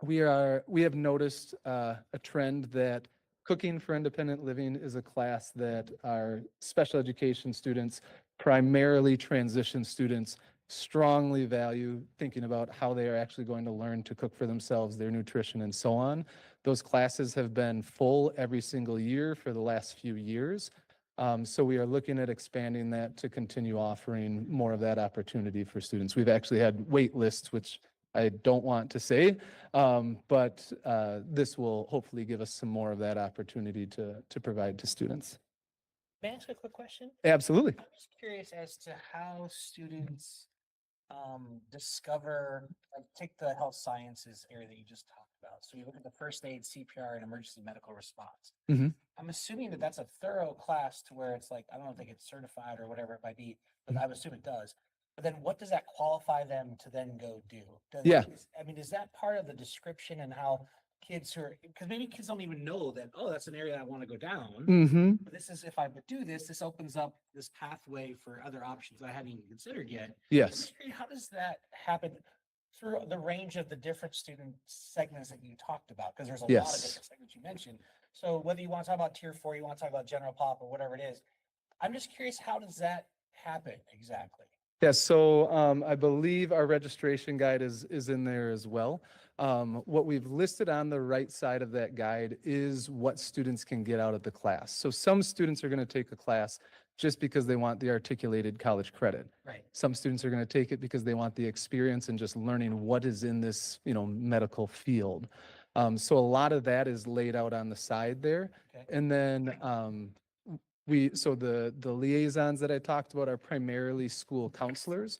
We have noticed a trend that Cooking for Independent Living is a class that our special education students, primarily transition students, strongly value, thinking about how they are actually going to learn to cook for themselves, their nutrition, and so on. Those classes have been full every single year for the last few years. So we are looking at expanding that to continue offering more of that opportunity for students. We've actually had wait lists, which I don't want to say, but this will hopefully give us some more of that opportunity to provide to students. May I ask a quick question? Absolutely. I'm just curious as to how students discover, like, take the health sciences area that you just talked about. So you look at the first aid, CPR, and emergency medical response. Mhm. I'm assuming that that's a thorough class to where it's like, I don't know if they get certified or whatever it might be, but I would assume it does. But then what does that qualify them to then go do? Yeah. I mean, is that part of the description and how kids who are, because maybe kids don't even know that, oh, that's an area I want to go down. Mm-hmm. But this is, if I would do this, this opens up this pathway for other options I hadn't even considered yet. Yes. How does that happen through the range of the different student segments that you talked about? Because there's a lot of Yes. different segments you mentioned. So whether you want to talk about tier 4, you want to talk about general pop or whatever it is, I'm just curious, how does that happen exactly? Yes, so I believe our registration guide is in there as well. What we've listed on the right side of that guide is what students can get out of the class. So some students are going to take a class just because they want the articulated college credit. Right. Some students are going to take it because they want the experience and just learning what is in this, medical field. So a lot of that is laid out on the side there. Okay. And then so the liaisons that I talked about are primarily school counselors.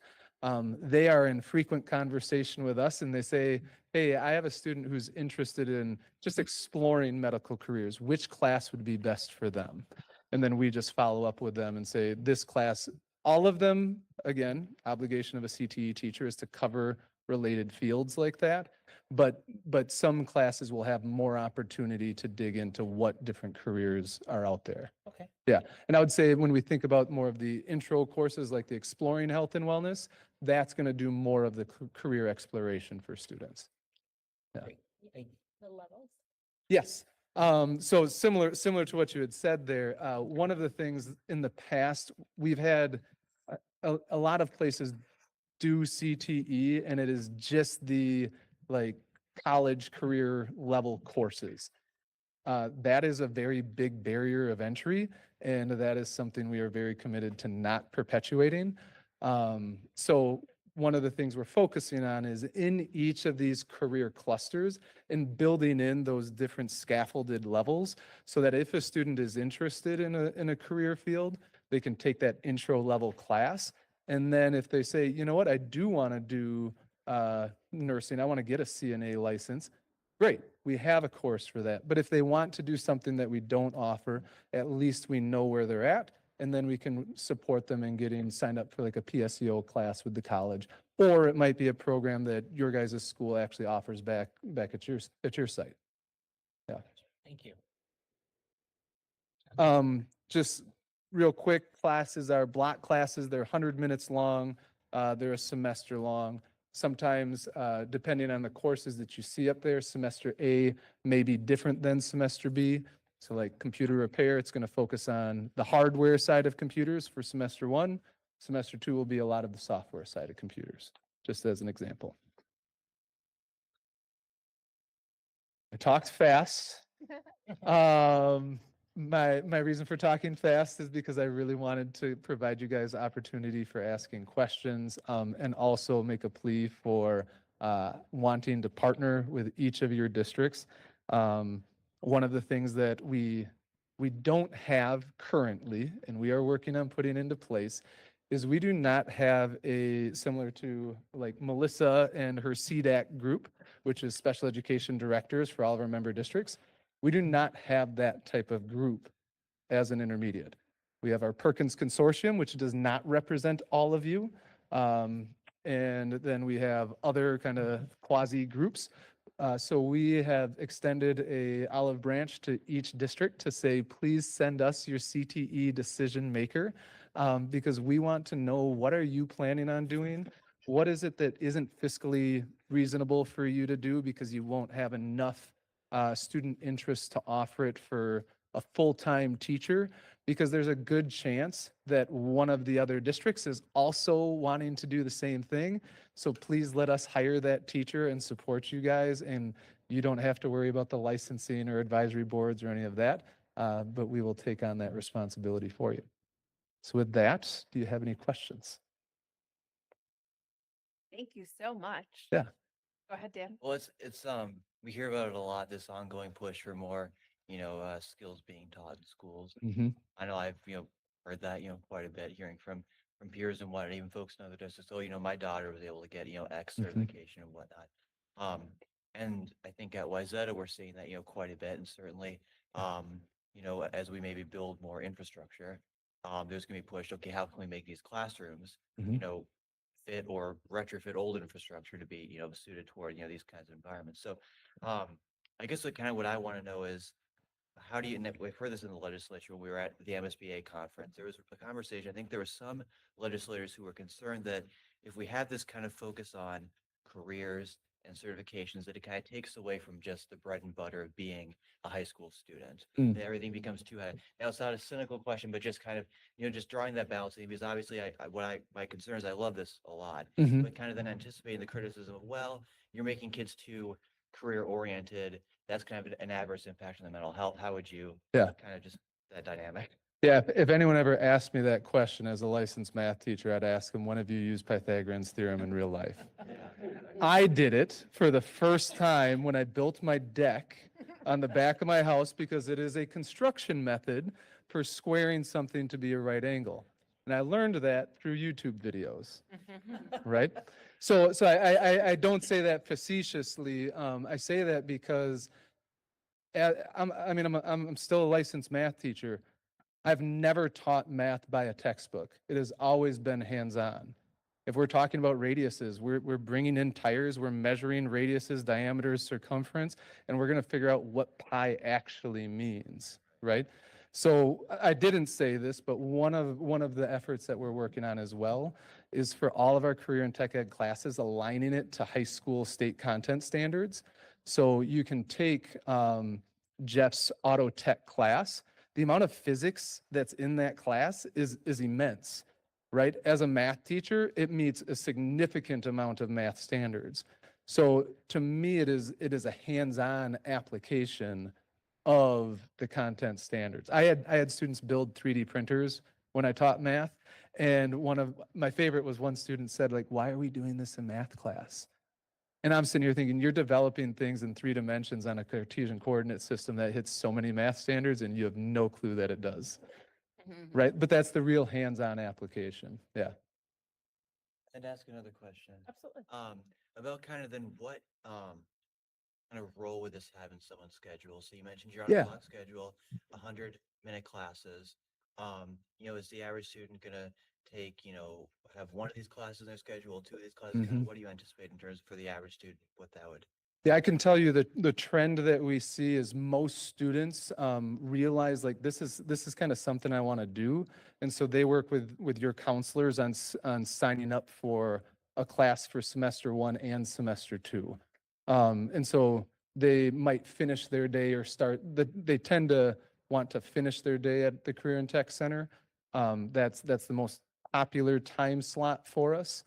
They are in frequent conversation with us and they say, hey, I have a student who's interested in just exploring medical careers. Which class would be best for them? And then we just follow up with them and say, this class, all of them, again, obligation of a CTE teacher is to cover related fields like that. But some classes will have more opportunity to dig into what different careers are out there. Okay. Yeah, and I would say when we think about more of the intro courses like the Exploring Health and Wellness, that's going to do more of the career exploration for students. Great. Thank you. The levels. Yes. So similar to what you had said there, one of the things in the past, we've had a lot of places do CTE and it is just the college career level courses. That is a very big barrier of entry, and that is something we are very committed to not perpetuating. So one of the things we're focusing on is in each of these career clusters and building in those different scaffolded levels so that if a student is interested in a career field, they can take that intro level class. And then if they say, you know what, I do want to do nursing, I want to get a CNA license, great, we have a course for that. But if they want to do something that we don't offer, at least we know where they're at, and then we can support them in getting signed up for like a PSEO class with the college. Or it might be a program that your guys' school actually offers back at your site. Yeah. Thank you. Just real quick, classes are block classes. They're 100 minutes long. They're a semester long. Sometimes, depending on the courses that you see up there, semester A may be different than semester B. So like computer repair, it's going to focus on the hardware side of computers for semester 1. Semester 2 will be a lot of the software side of computers, just as an example. I talked fast. My reason for talking fast is because I really wanted to provide you guys opportunity for asking questions, and also make a plea for wanting to partner with each of your districts. One of the things that we don't have currently, and we are working on putting into place, is we do not have a, similar to like Melissa and her CDAC group, which is special education directors for all of our member districts. We do not have that type of group as an intermediate. We have our Perkins Consortium, which does not represent all of you. And then we have other kind of quasi groups. So we have extended a olive branch to each district to say, please send us your CTE decision maker, because we want to know, what are you planning on doing? What is it that isn't fiscally reasonable for you to do because you won't have enough student interest to offer it for a full-time teacher? Because there's a good chance that one of the other districts is also wanting to do the same thing. So please let us hire that teacher and support you guys, and you don't have to worry about the licensing or advisory boards or any of that, but we will take on that responsibility for you. So with that, do you have any questions? Thank you so much. Yeah. Go ahead, Dan. Well, it's we hear about it a lot, this ongoing push for more, skills being taught in schools. Mm-hmm. I know I've, heard that, quite a bit, hearing from peers and whatnot, even folks in other districts. So, my daughter was able to get, X Mhm. certification and whatnot. And I think at Wayzata, we're seeing that, quite a bit. And certainly, as we maybe build more infrastructure, there's gonna be pushed, okay, how can we make these classrooms, Mhm. fit or retrofit old infrastructure to be, suited toward, these kinds of environments. So, I guess what I want to know is, how do you, and we've heard this in the legislature, when we were at the MSBA conference, there was a conversation, I think there were some legislators who were concerned that if we have this kind of focus on careers and certifications, that it kind of takes away from just the bread and butter of being a high school student. Mm. That everything becomes too high. Now, it's not a cynical question, but just kind of, just drawing that balance, because obviously my concern is, I love this a lot, Mhm. but kind of then anticipating the criticism of, well, you're making kids too career oriented. That's kind of an adverse impact on the mental health. How would you Yeah. kind of just that dynamic? Yeah, if anyone ever asked me that question as a licensed math teacher, I'd ask them, when have you used Pythagorean's theorem in real life? I did it for the first time when I built my deck on the back of my house, because it is a construction method for squaring something to be a right angle. And I learned that through YouTube videos, right? So I don't say that facetiously. I say that because I'm still a licensed math teacher. I've never taught math by a textbook. It has always been hands-on. If we're talking about radiuses, we're bringing in tires, we're measuring radiuses, diameters, circumference, and we're going to figure out what pi actually means, right? So I didn't say this, but one of the efforts that we're working on as well is for all of our career and tech ed classes, aligning it to high school state content standards. So you can take Jeff's auto tech class. The amount of physics that's in that class is immense, right? As a math teacher, it meets a significant amount of math standards. So to me, it is a hands-on application of the content standards. I had students build 3D printers when I taught math, And one of my favorite was one student said, like, why are we doing this in math class? And I'm sitting here thinking, you're developing things in 3 dimensions on a Cartesian coordinate system that hits so many math standards, and you have no clue that it does, right? But that's the real hands-on application. Yeah. And ask another question. Absolutely. About kind of then what, kind of role would this have in someone's schedule? So you mentioned you're on Yeah. a block schedule, 100-minute classes. You know, is the average student gonna take, you know, have one of these classes in their schedule, 2 of these classes? Kind Mhm. of what do you anticipate in terms for the average student, what that would? Yeah, I can tell you that the trend that we see is most students realize like this is kind of something I want to do, and so they work with your counselors on signing up for a class for semester 1 and semester 2, and so they might finish their day or they tend to want to finish their day at the Career and Tech Center. That's the most popular time slot for us,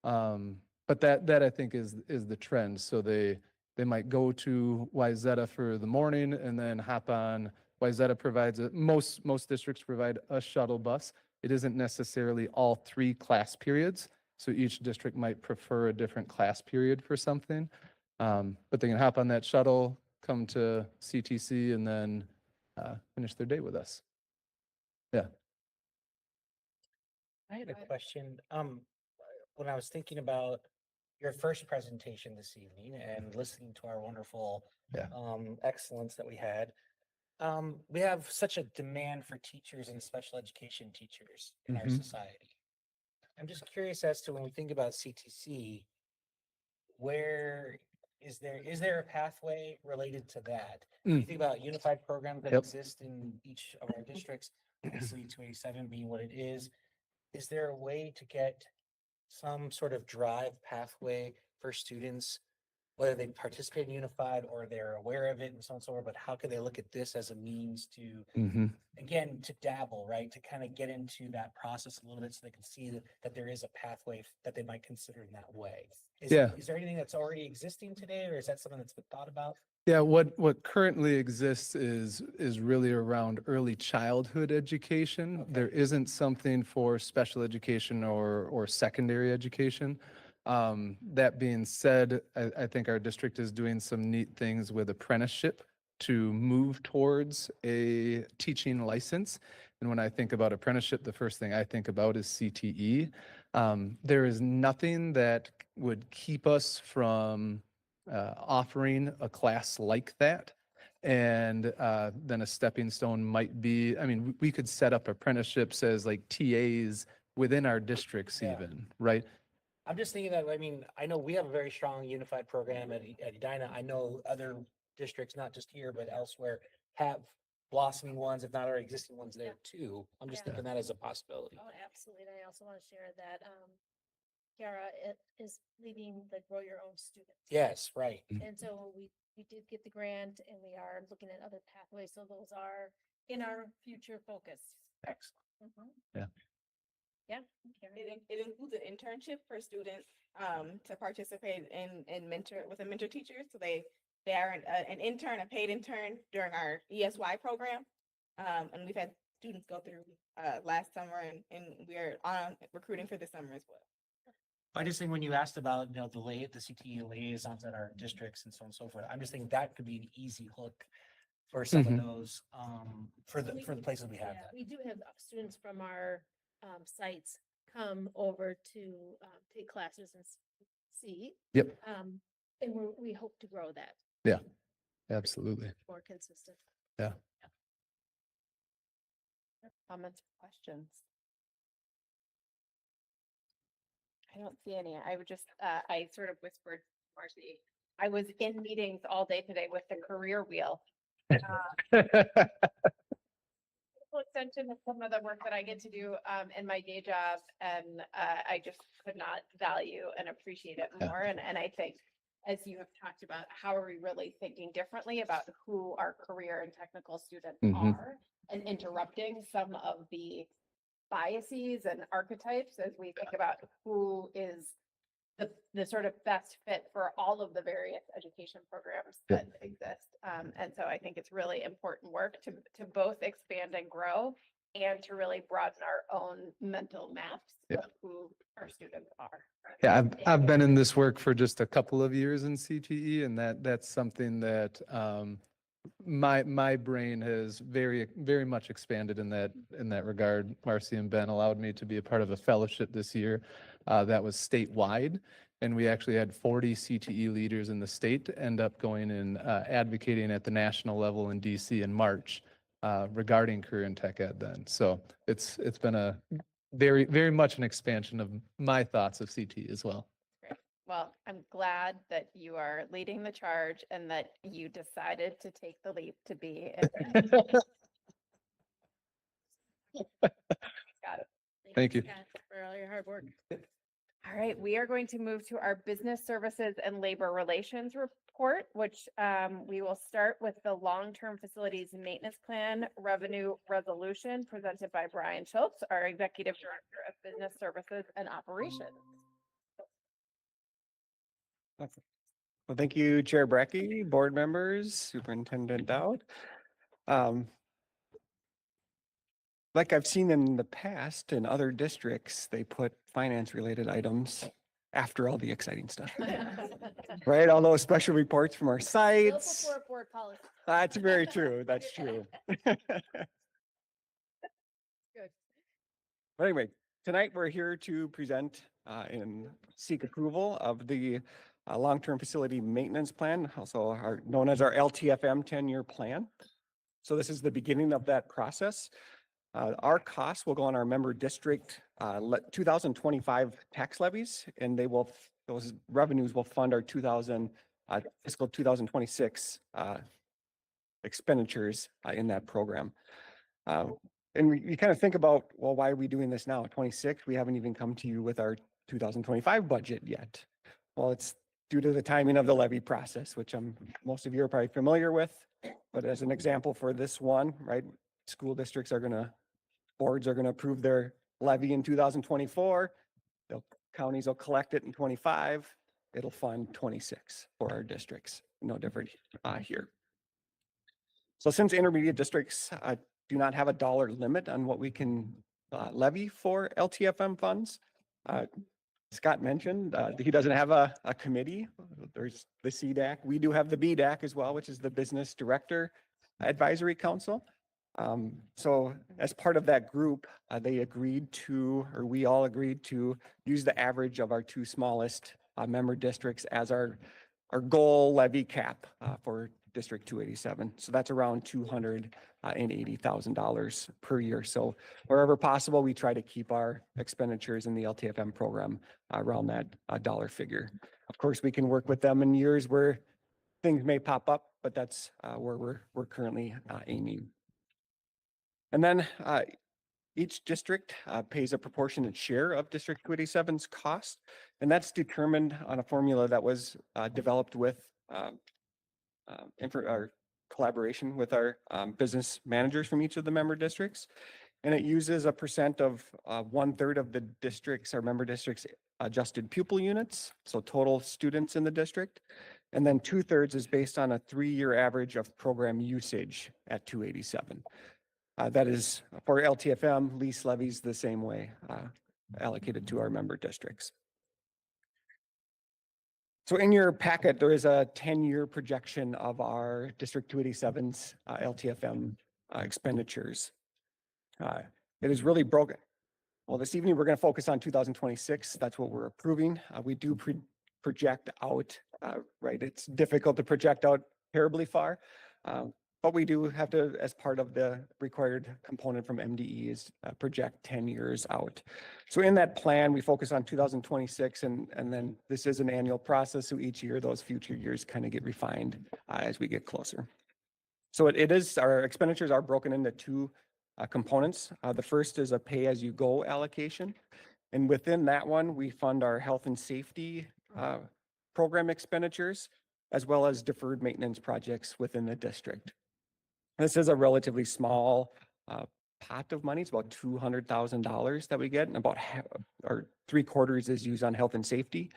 but that I think is the trend. So they might go to Wyzetta for the morning and then hop on. Wyzetta provides most districts provide a shuttle bus. It isn't necessarily all 3 class periods. So each district might prefer a different class period for something. But they can hop on that shuttle, come to CTC, and then finish their day with us. Yeah. I had a question. When I was thinking about your first presentation this evening and listening to our wonderful Yeah. excellence that we had, we have such a demand for teachers and special education teachers in our Mhm. society. I'm just curious as to when we think about CTC, where is there a pathway related to that? You think about unified programs that Yep. exist in each of our districts, obviously 287 being what it is. Is there a way to get some sort of drive pathway for students, whether they participate in unified or they're aware of it and so on and so forth, but how can they look at this as a means to, Mm-hmm. again, to dabble, right? To kind of get into that process a little bit so they can see that there is a pathway that they might consider in that way. Yeah. Is there anything that's already existing today, or is that something that's been thought about? Yeah, what currently exists is really around early childhood education. Okay. There isn't something for special education or secondary education. That being said, I think our district is doing some neat things with apprenticeship to move towards a teaching license. And when I think about apprenticeship, the first thing I think about is CTE. There is nothing that would keep us from offering a class like that. And then a stepping stone might be, I mean, we could set up apprenticeships as like TAs within our districts Yeah. even, right? I'm just thinking that, I mean, I know we have a very strong unified program at Edina. I know other districts, not just here, but elsewhere, have blossoming ones, if not already existing ones there too. I'm just Yeah. thinking that as a possibility. Oh, absolutely. And I also want to share that, Kiara is leading the Grow Your Own Students. Yes, right. And so we did get the grant and we are looking at other pathways. So those are in our future focus. Excellent. Mhm. Yeah. Yeah. Karen? It includes an internship for students to participate in mentor with a mentor teacher. So they are an intern, a paid intern during our ESY program. And we've had students go through last summer and we are on recruiting for this summer as well. I just think when you asked about, the CTE liaisons at our districts and so on and so forth, I'm just thinking that could be an easy hook for some Mhm. of those, for the places we have Yeah, that. we do have students from our sites come over to take classes and see. Yep. And we hope to grow that Absolutely. more consistent. Yeah. Comments, questions? I don't see any. I would just, I sort of whispered, to Marcy, I was in meetings all day today with the career wheel. Full extension of some of the work that I get to do in my day job, and I just could not value and appreciate it Yeah. more. And I think, as you have talked about, how are we really thinking differently about who our career and technical students Mhm. are, and interrupting some of the biases and archetypes as we think about who is the sort of best fit for all of the various education programs Yeah. that exist. And so I think it's really important work to both expand and grow and to really broaden our own mental maps Yeah. of who our students are. Yeah, I've been in this work for just a couple of years in CTE, and that's something that my brain has very much expanded in that regard. Marcy and Ben allowed me to be a part of a fellowship this year that was statewide, and we actually had 40 CTE leaders in the state to end up going and advocating at the national level in DC in March regarding career and tech ed then. So it's been a very much an expansion of my thoughts of CTE as well. Well, I'm glad that you are leading the charge and that you decided to take the leap to be. Got it. Thank you. Scott, for all your hard work. All right, we are going to move to our business services and labor relations report, which we will start with the long-term facilities maintenance plan revenue resolution presented by Brian Schultz, our Executive Director of Business Services and Operations. Well, thank you, Chair Brecky, board members, Superintendent Dowd. Like I've seen in the past in other districts, they put finance-related items after all the exciting stuff, right? All those special reports from our Bill sites. before board policy. That's very true. That's true. Good. But anyway, tonight we're here to present and seek approval of the long-term facility maintenance plan, also known as our LTFM 10-year plan. So this is the beginning of that process. Our costs will go on our member district 2025 tax levies, and those revenues will fund our fiscal 2026 expenditures in that program. And you kind of think about, well, why are we doing this now? 26, we haven't even come to you with our 2025 budget yet. Well, it's due to the timing of the levy process, which most of you are probably familiar with. But as an example for this one, right, boards are gonna approve their levy in 2024. Counties will collect it in 25. It'll fund 26 for our districts, no different here. So since intermediate districts do not have a dollar limit on what we can levy for LTFM funds, Scott mentioned he doesn't have a committee. There's the CDAC. We do have the BDAC as well, which is the Business Director Advisory Council. So as part of that group, we all agreed to use the average of our two smallest member districts as our goal levy cap for District 287. So that's around $280,000 per year. So wherever possible, we try to keep our expenditures in the LTFM program around that dollar figure. Of course, we can work with them in years where things may pop up, but that's where we're currently aiming. And then each district pays a proportionate share of District 287's cost, and that's determined on a formula that was developed with our collaboration with our business managers from each of the member districts. And it uses a percent of 1/3 of the districts, our member districts, adjusted pupil units, so total students in the district. And then 2/3 is based on a 3-year average of program usage at 287. That is for LTFM lease levies the same way, allocated to our member districts. So in your packet, there is a 10-year projection of our District 287's LTFM expenditures. It is really broken. Well, this evening, we're going to focus on 2026. That's what we're approving. We do project out, right? It's difficult to project out terribly far. But we do have to, as part of the required component from MDE, is project 10 years out. So in that plan, we focus on 2026, and then this is an annual process. So each year, those future years kind of get refined as we get closer. So our expenditures are broken into two components. The first is a pay-as-you-go allocation. And within that one, we fund our health and safety program expenditures, as well as deferred maintenance projects within the district. This is a relatively small pot of money. It's about $200,000 that we get, and about half, or 3/4 is used on health and safety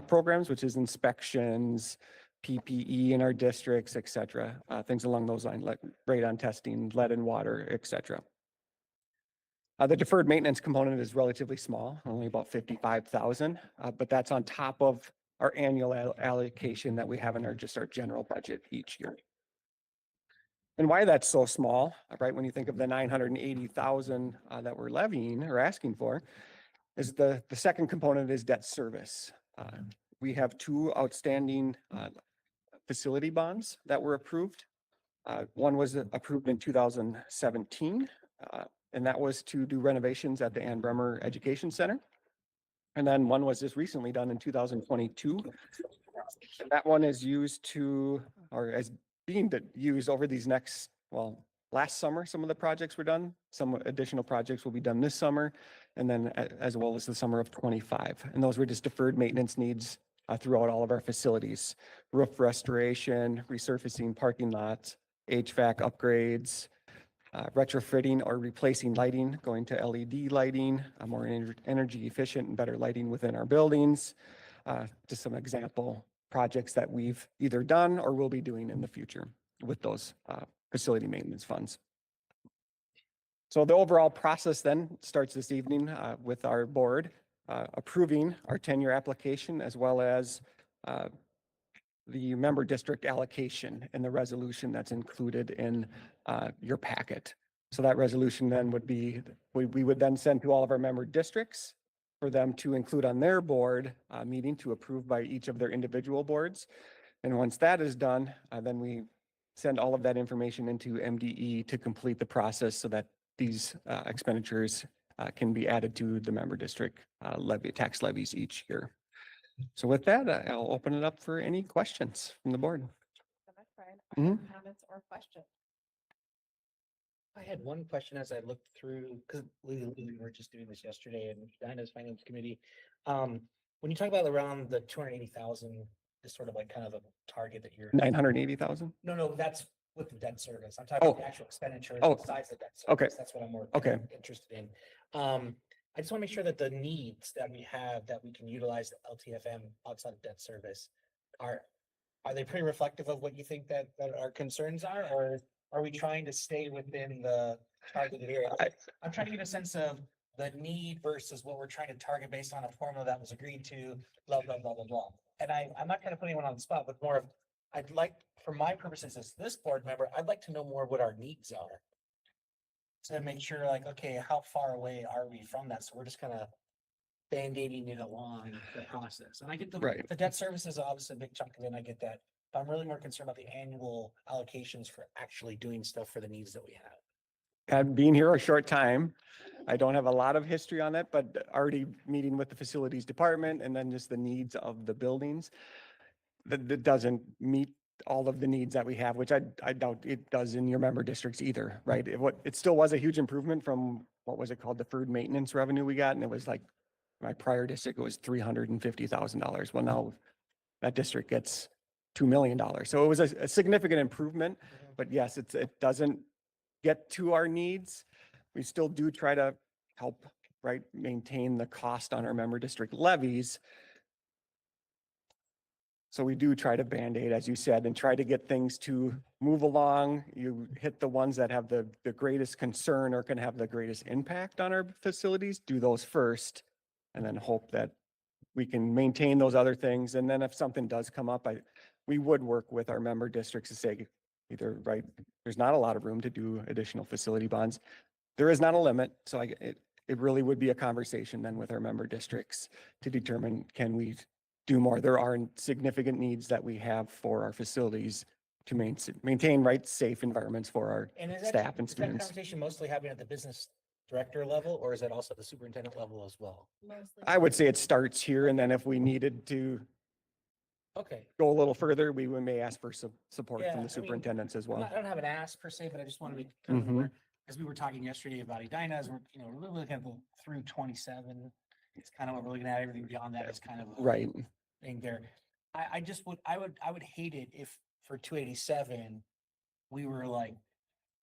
programs, which is inspections, PPE in our districts, et cetera, things along those lines, like radon testing, lead and water, et cetera. The deferred maintenance component is relatively small, only about 55,000, but that's on top of our annual allocation that we have in our, just our general budget each year. And why that's so small, right, when you think of the 980,000 that we're levying or asking for, is the second component is debt service. We have two outstanding facility bonds that were approved. One was approved in 2017, and that was to do renovations at the Ann Bremmer Education Center. And then one was just recently done in 2022. And that one is used to, or as being used over these next, well, last summer, some of the projects were done. Some additional projects will be done this summer, and then as well as the summer of 25. And those were just deferred maintenance needs throughout all of our facilities: roof restoration, resurfacing parking lots, HVAC upgrades, retrofitting or replacing lighting, going to LED lighting, more energy efficient and better lighting within our buildings. Just some example projects that we've either done or will be doing in the future with those facility maintenance funds. So the overall process then starts this evening with our board approving our 10-year application, as well as the member district allocation and the resolution that's included in your packet. So that resolution then would be, we would then send to all of our member districts for them to include on their board meeting to approve by each of their individual boards. And once that is done, then we send all of that information into MDE to complete the process so that these expenditures can be added to the member district tax levies each year. So with that, I'll open it up for any questions from the board. So much, Brian. Are there Mhm. Comments or questions? I had one question as I looked through, because we were just doing this yesterday in Dinah's finance committee. When you talk about around the 280,000 is sort of like kind of a target that you're. 980,000? No, that's with the debt service. I'm talking about the actual expenditure besides the debt service. Okay. That's what I'm more Okay. interested in. I just want to make sure that the needs that we have, that we can utilize the LTFM outside of debt service are they pretty reflective of what you think that our concerns are, or are we trying to stay within the targeted area? I'm trying to get a sense of the need versus what we're trying to target based on a formula that was agreed to, blah, blah, blah, blah, blah. And I'm not trying to put anyone on the spot, but more of, I'd like, for my purposes as this board member, I'd like to know more what our needs are. To make sure like, okay, how far away are we from that? So we're just kind of band-aiding it along the process. And I get Right. the debt service is obviously a big chunk of it, and I get that. But I'm really more concerned about the annual allocations for actually doing stuff for the needs that we have. And being here a short time, I don't have a lot of history on that, but already meeting with the facilities department and then just the needs of the buildings. That doesn't meet all of the needs that we have, which I doubt it does in your member districts either, right? It still was a huge improvement from, what was it called, deferred maintenance revenue we got, and it was like, my prior district, it was $350,000. Well, now that district gets $2 million. So it was a significant improvement, but yes, it doesn't get to our needs. We still do try to help, right, maintain the cost on our member district levies. So we do try to Band-Aid, as you said, and try to get things to move along. You hit the ones that have the greatest concern or can have the greatest impact on our facilities, do those first, and then hope that we can maintain those other things. And then if something does come up, we would work with our member districts to say, either, right, there's not a lot of room to do additional facility bonds. There is not a limit, so it really would be a conversation then with our member districts to determine, can we do more? There are significant needs that we have for our facilities to maintain right, safe environments for our And is staff and is that students. conversation mostly happening at the business director level, or is it also the superintendent level as well? Mostly. I would say it starts here, and then if we needed to Okay. go a little further, we may ask for some support Yeah, I from mean, the superintendents as well. I don't have an ask per se, but I just want to be kind of Mhm. aware, as we were talking yesterday about Edina, as we're, we're really looking at the through 27. It's kind of what we're looking at. Everything beyond that is kind of a Right. thing there. I just would, I would hate it if for 287, we were like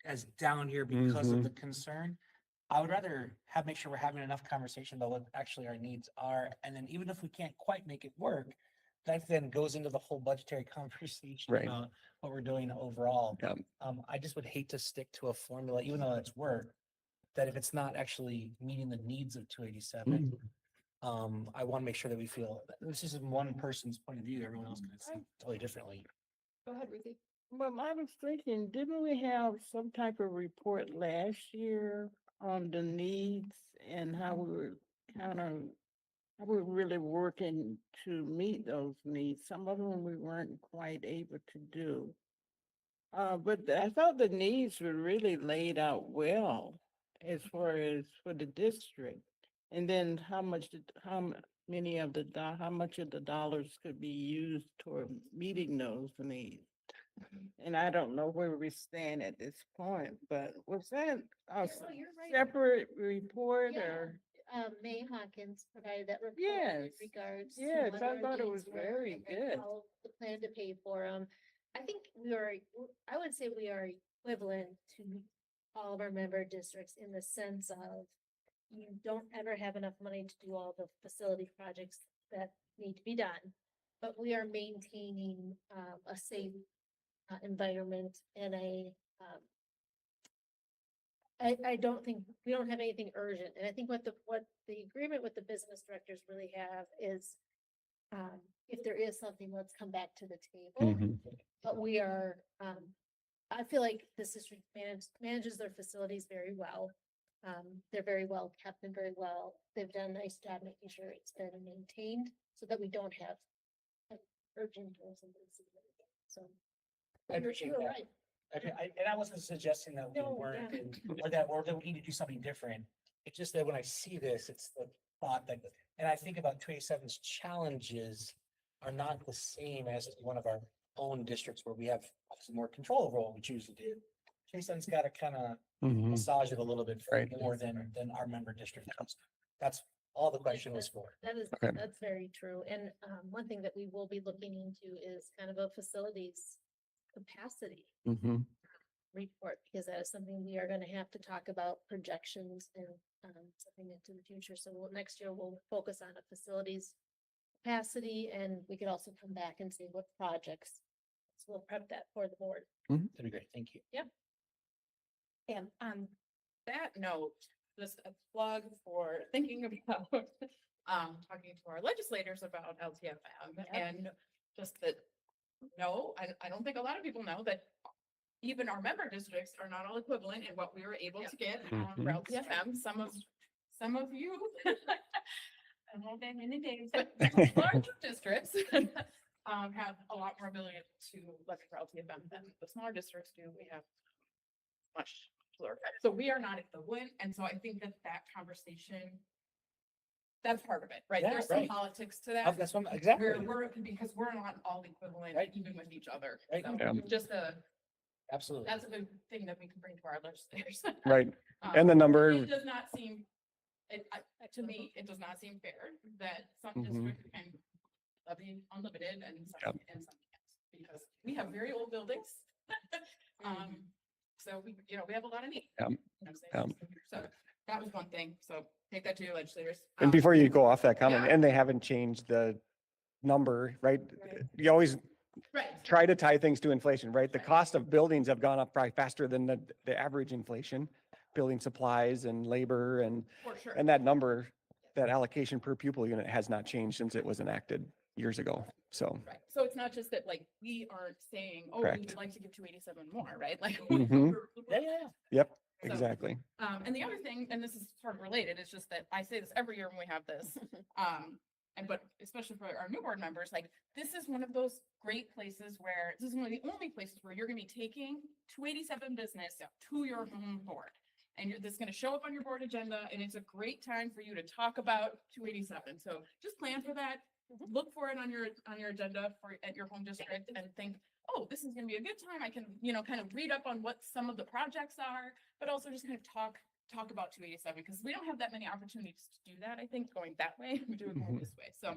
as down here because of the concern. I would rather make sure we're having enough conversation about what actually our needs are. And then even if we can't quite make it work, that then goes into the whole budgetary conversation Right. about what we're doing overall. Yeah. I just would hate to stick to a formula, even though it's work, that if it's not actually meeting the needs of 287, I want to make sure that we feel that this isn't one person's point of view, everyone else can see totally differently. Go ahead, Ruthie. Well, I was thinking, didn't we have some type of report last year on the needs and how we were kind of, how we were really working to meet those needs? Some of them we weren't quite able to do. But I thought the needs were really laid out well as far as for the district. And then how much, many of the, how much of the dollars could be used toward meeting those needs? And I don't know where we stand at this point, but was that a you're right. separate report Yeah. or? May Hawkins provided that report Yes. with regards. to Yes, what I our thought it needs was were very and good. how The plan to pay for them. I think I would say we are equivalent to all of our member districts in the sense of you don't ever have enough money to do all the facility projects that need to be done. But we are maintaining a safe environment and I don't think, we don't have anything urgent, and I think what the agreement with the business directors really have is if there is something, let's come back to the table. But we are, I feel like this district manages their facilities very well. They're very well kept and very well, they've done a nice job making sure it's been maintained so that we don't have urgent or something significant, so. I appreciate You're that. right. And I wasn't suggesting that we No, weren't, yeah. or that we need to do something different. It's just that when I see this, it's the thought that, and I think about 287's challenges are not the same as one of our own districts where we have some more control over what we choose to do. 287's got to kind of massage it a little bit Right. more than our member district does. That's all the question was for. That is, Okay. that's very true. And one thing that we will be looking into is kind of a facilities capacity report, because that is something we are gonna have to talk about projections and something into the future. So next year we'll focus on a facilities capacity, and we could also come back and see what projects. So we'll prep that for the board. That'd be great. Thank you. And on that note, just a plug for thinking about talking to our legislators about LTFM and just that, no, I don't think a lot of people know that even our member districts are not all equivalent in what we were able to get for LTFM. Some of you I've had that many days, but larger districts have a lot more ability to leverage for LTFM than the smaller districts do. We have much slower. So we are not equivalent. And so I think that conversation, that's part of it, right? Yeah, There's some right. politics to that. That's what, exactly. Because we're not all equivalent Right. even with each other. Right. So Yeah. just Absolutely. that's a good thing that we can bring to our legislators. Right. And the number, It does not seem, to me, it does not seem fair that some districts can levy unlimited and some can't. Because we have very old buildings. So we have a lot of need. Yeah. You know what I'm saying? So that was one thing. So take that to your legislators. and before you go off that comment, yeah. and they haven't changed the number, right? Right. You always Right. try to tie things to inflation, right? The Right. cost of buildings have gone up probably faster than the average inflation, building supplies and labor and For sure. that number, that allocation per pupil unit has not changed since it was enacted years ago. So, Right. So it's not just that like we aren't saying, oh, we Correct. would like to give 287 more, right? Like. Mhm. Yeah. yep, So, exactly. And the other thing, and this is sort of related, is just that I say this every year when we have this. But especially for our new board members, like this is one of those great places where this is one of the only places where you're gonna be taking 287 business to your home board. And this is gonna show up on your board agenda, and it's a great time for you to talk about 287. So just plan for that. Look for it on your agenda at your home district and think, oh, this is gonna be a good time. I can, kind of read up on what some of the projects are, but also just kind of talk about 287, because we don't have that many opportunities to do that, I think, going that way. We do it more this way. So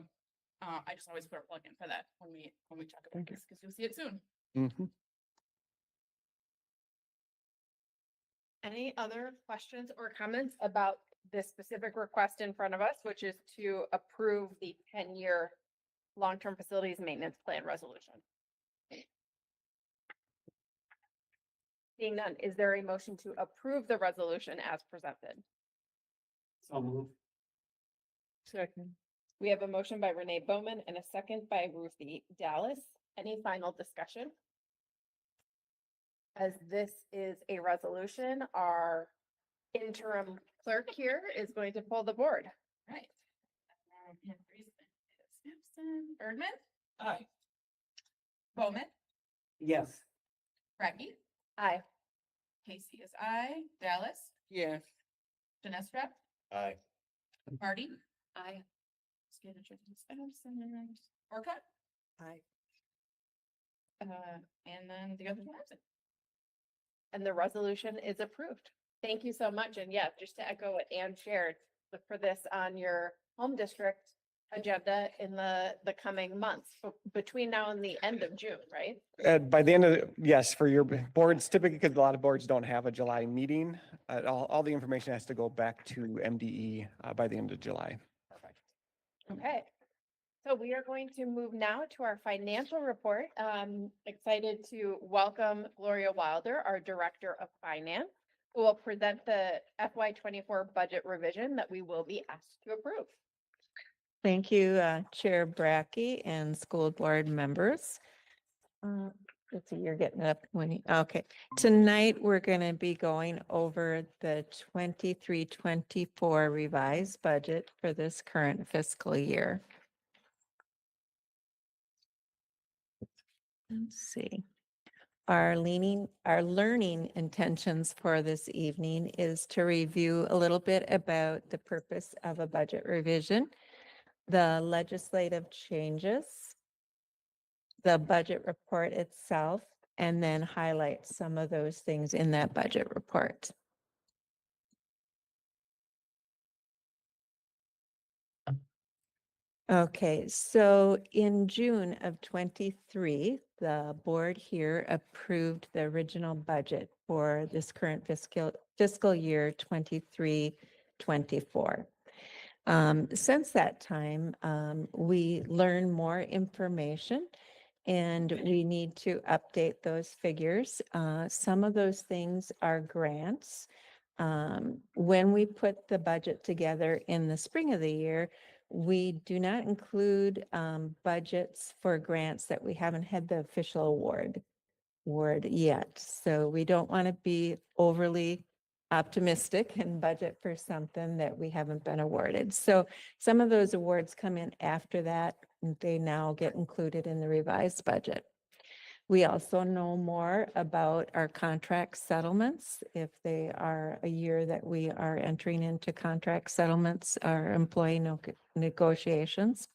I just always put a plug in for that when we talk about Thank you. this, because you'll see it soon. Mhm. Any other questions or comments about this specific request in front of us, which is to approve the 10-year long-term facilities maintenance plan resolution? Seeing none, is there a motion to approve the resolution as presented? So move. Second. We have a motion by Renee Bowman and a second by Ruthie Dallas. Any final discussion? As this is a resolution, our interim clerk here is going to pull the board. Right. Hand raised is Sampson, Bergman, Aye. Bowman, Yes. Radke, Aye. Casey is I, Dallas, Yes. Janestra, Aye. Hardy, Aye. Scanlon is absent, Orcutt, Aye. and then the others are absent. And the resolution is approved. Thank you so much. And yeah, just to echo what Ann shared, look for this on your home district agenda in the coming months, between now and the end of June, right? By the end of, yes, for your boards, typically, because a lot of boards don't have a July meeting, all the information has to go back to MDE by the end of July. Perfect. Okay. So we are going to move now to our financial report. Excited to welcome Gloria Wilder, our Director of Finance, who will present the FY24 budget revision that we will be asked to approve. Thank you, Chair Brackey and school board members. Let's see, you're getting up when you, okay. Tonight, we're going to be going over the 23-24 revised budget for this current fiscal year. Let's see. Our learning intentions for this evening is to review a little bit about the purpose of a budget revision, the legislative changes, the budget report itself, and then highlight some of those things in that budget report. Okay, so in June of 23, the board here approved the original budget for this current fiscal year 23-24. Since that time, we learn more information and we need to update those figures. Some of those things are grants. When we put the budget together in the spring of the year, we do not include budgets for grants that we haven't had the official award yet. So we don't want to be overly optimistic and budget for something that we haven't been awarded. So some of those awards come in after that, and they now get included in the revised budget. We also know more about our contract settlements. If they are a year that we are entering into contract settlements, our employee negotiations.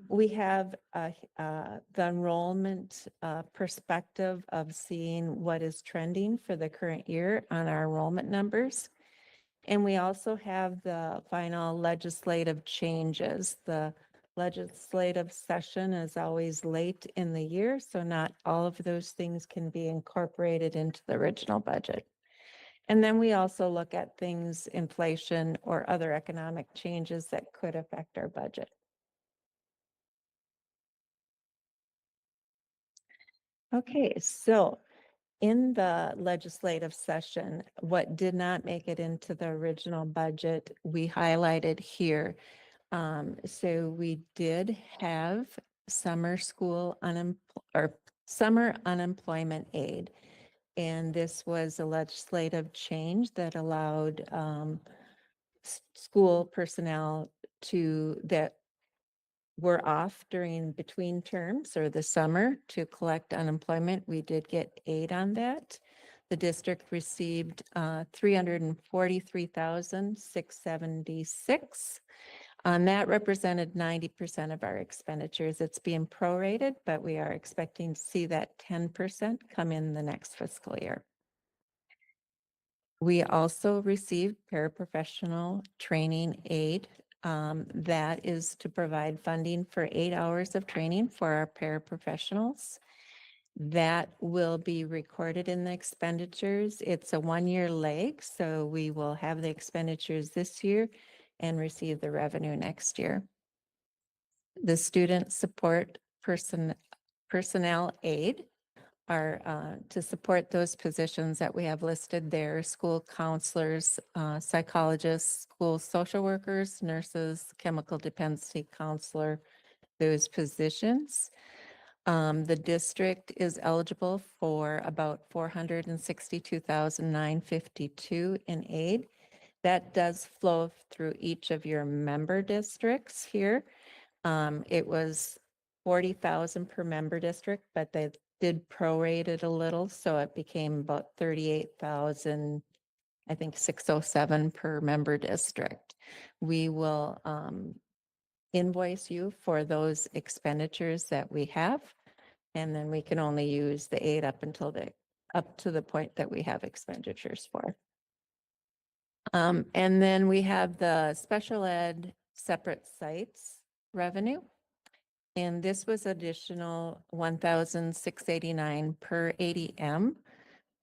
We have the enrollment perspective of seeing what is trending for the current year on our enrollment numbers. And we also have the final legislative changes. The legislative session is always late in the year, so not all of those things can be incorporated into the original budget. And then we also look at things, inflation or other economic changes that could affect our budget. Okay, so in the legislative session, what did not make it into the original budget, we highlighted here. So we did have summer unemployment aid. And this was a legislative change that allowed school personnel that were off between terms or the summer to collect unemployment. We did get aid on that. The district received $343,676. That represented 90% of our expenditures. It's being prorated, but we are expecting to see that 10% come in the next fiscal year. We also received paraprofessional training aid. That is to provide funding for 8 hours of training for our paraprofessionals. That will be recorded in the expenditures. It's a 1-year lag, so we will have the expenditures this year and receive the revenue next year. The student support personnel aid to support those positions that we have listed there, school counselors, psychologists, school social workers, nurses, chemical dependency counselor, those positions. The district is eligible for about 462,952 in aid. That does flow through each of your member districts here. It was 40,000 per member district, but they did prorate it a little, so it became about 38,000, I think 607 per member district. We will invoice you for those expenditures that we have, and then we can only use the aid up to the point that we have expenditures for. And then we have the special ed separate sites revenue. And this was additional 1,689 per ADM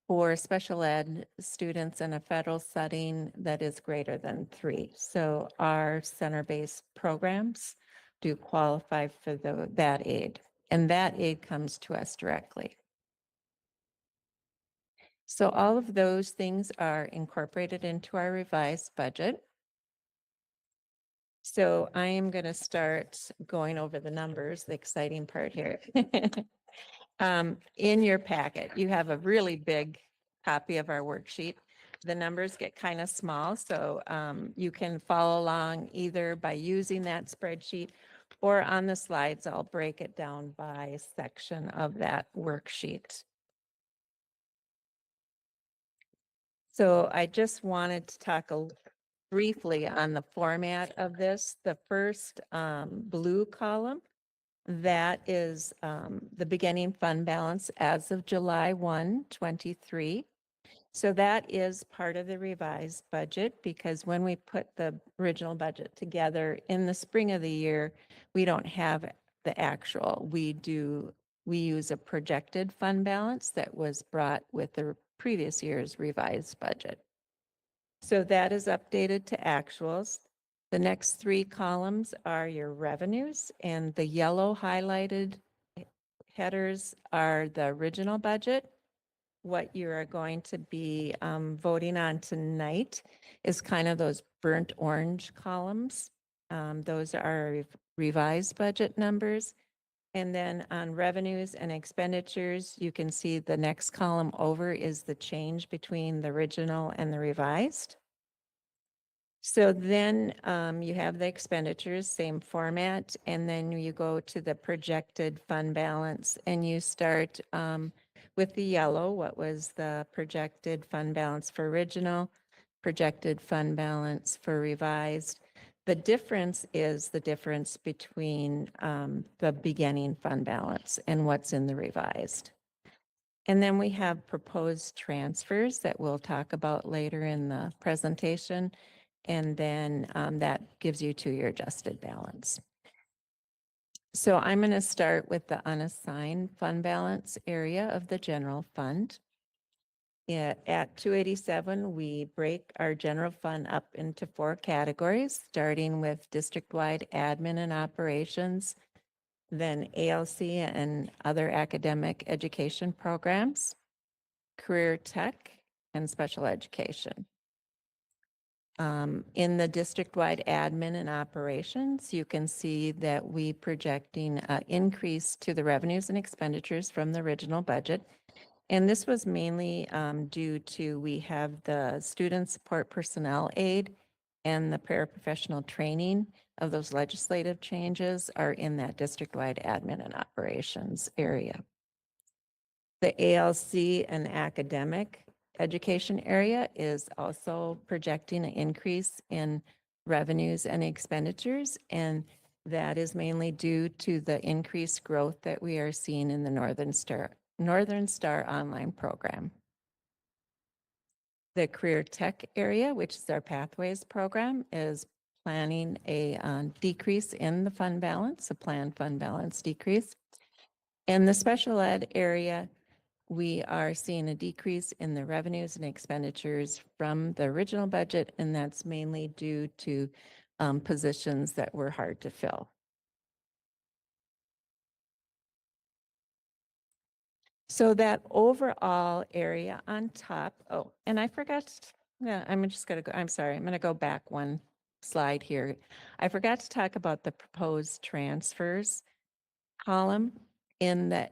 for special ed students in a federal setting that is greater than 3. So our center-based programs do qualify for that aid, and that aid comes to us directly. So all of those things are incorporated into our revised budget. So I am going to start going over the numbers, the exciting part here. In your packet, you have a really big copy of our worksheet. The numbers get kind of small, so you can follow along either by using that spreadsheet or on the slides. I'll break it down by section of that worksheet. So I just wanted to talk briefly on the format of this. The first blue column, that is the beginning fund balance as of July 1, 23. So that is part of the revised budget, because when we put the original budget together in the spring of the year, we don't have the actual. We use a projected fund balance that was brought with the previous year's revised budget. So that is updated to actuals. The next 3 columns are your revenues, and the yellow highlighted headers are the original budget. What you are going to be voting on tonight is kind of those burnt orange columns. Those are revised budget numbers. And then on revenues and expenditures, you can see the next column over is the change between the original and the revised. So then you have the expenditures, same format, and then you go to the projected fund balance, and you start with the yellow. What was the projected fund balance for original, projected fund balance for revised? The difference is the difference between the beginning fund balance and what's in the revised. And then we have proposed transfers that we'll talk about later in the presentation. And then that gives you to your adjusted balance. So I'm going to start with the unassigned fund balance area of the general fund. At 287, we break our general fund up into 4 categories, starting with district-wide admin and operations, then ALC and other academic education programs, career tech, and special education. In the district-wide admin and operations, you can see that we projecting an increase to the revenues and expenditures from the original budget. And this was mainly due to we have the student support personnel aid and the paraprofessional training of those legislative changes are in that district-wide admin and operations area. The ALC and academic education area is also projecting an increase in revenues and expenditures, and that is mainly due to the increased growth that we are seeing in the Northern Star online program. The career tech area, which is our Pathways program, is planning a decrease in the fund balance, a planned fund balance decrease. In the special ed area, we are seeing a decrease in the revenues and expenditures from the original budget, and that's mainly due to positions that were hard to fill. So that overall area on top, oh, and I forgot, yeah, I'm just gonna go, I'm sorry, I'm gonna go back one slide here. I forgot to talk about the proposed transfers column in the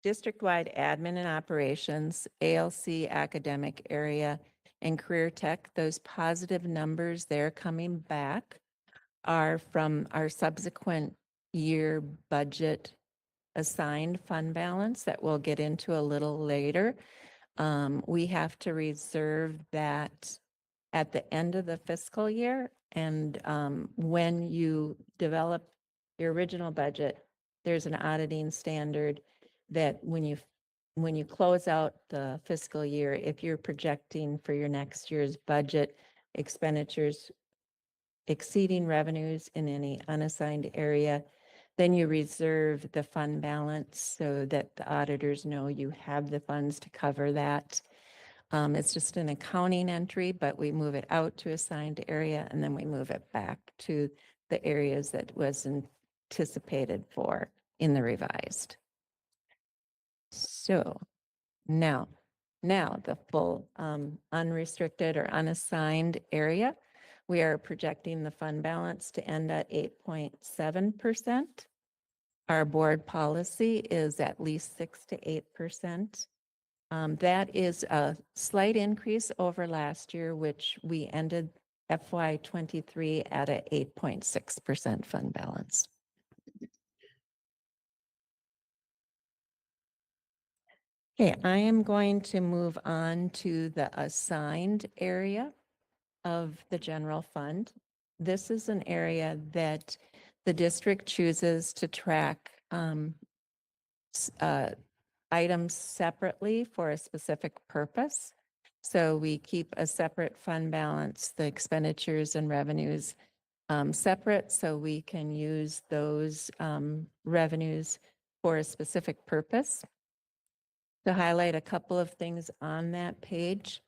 district-wide admin and operations, ALC academic area, and career tech. Those positive numbers there coming back are from our subsequent year budget assigned fund balance that we'll get into a little later. We have to reserve that at the end of the fiscal year. And when you develop your original budget, there's an auditing standard that when you close out the fiscal year, if you're projecting for your next year's budget expenditures exceeding revenues in any unassigned area, then you reserve the fund balance so that the auditors know you have the funds to cover that. It's just an accounting entry, but we move it out to assigned area and then we move it back to the areas that was anticipated for in the revised. So now the full unrestricted or unassigned area. We are projecting the fund balance to end at 8.7%. Our board policy is at least 6 to 8%. That is a slight increase over last year, which we ended FY23 at a 8.6% fund balance. Okay, I am going to move on to the assigned area of the general fund. This is an area that the district chooses to track items separately for a specific purpose. So we keep a separate fund balance, the expenditures and revenues separate, so we can use those revenues for a specific purpose. To highlight a couple of things on that page,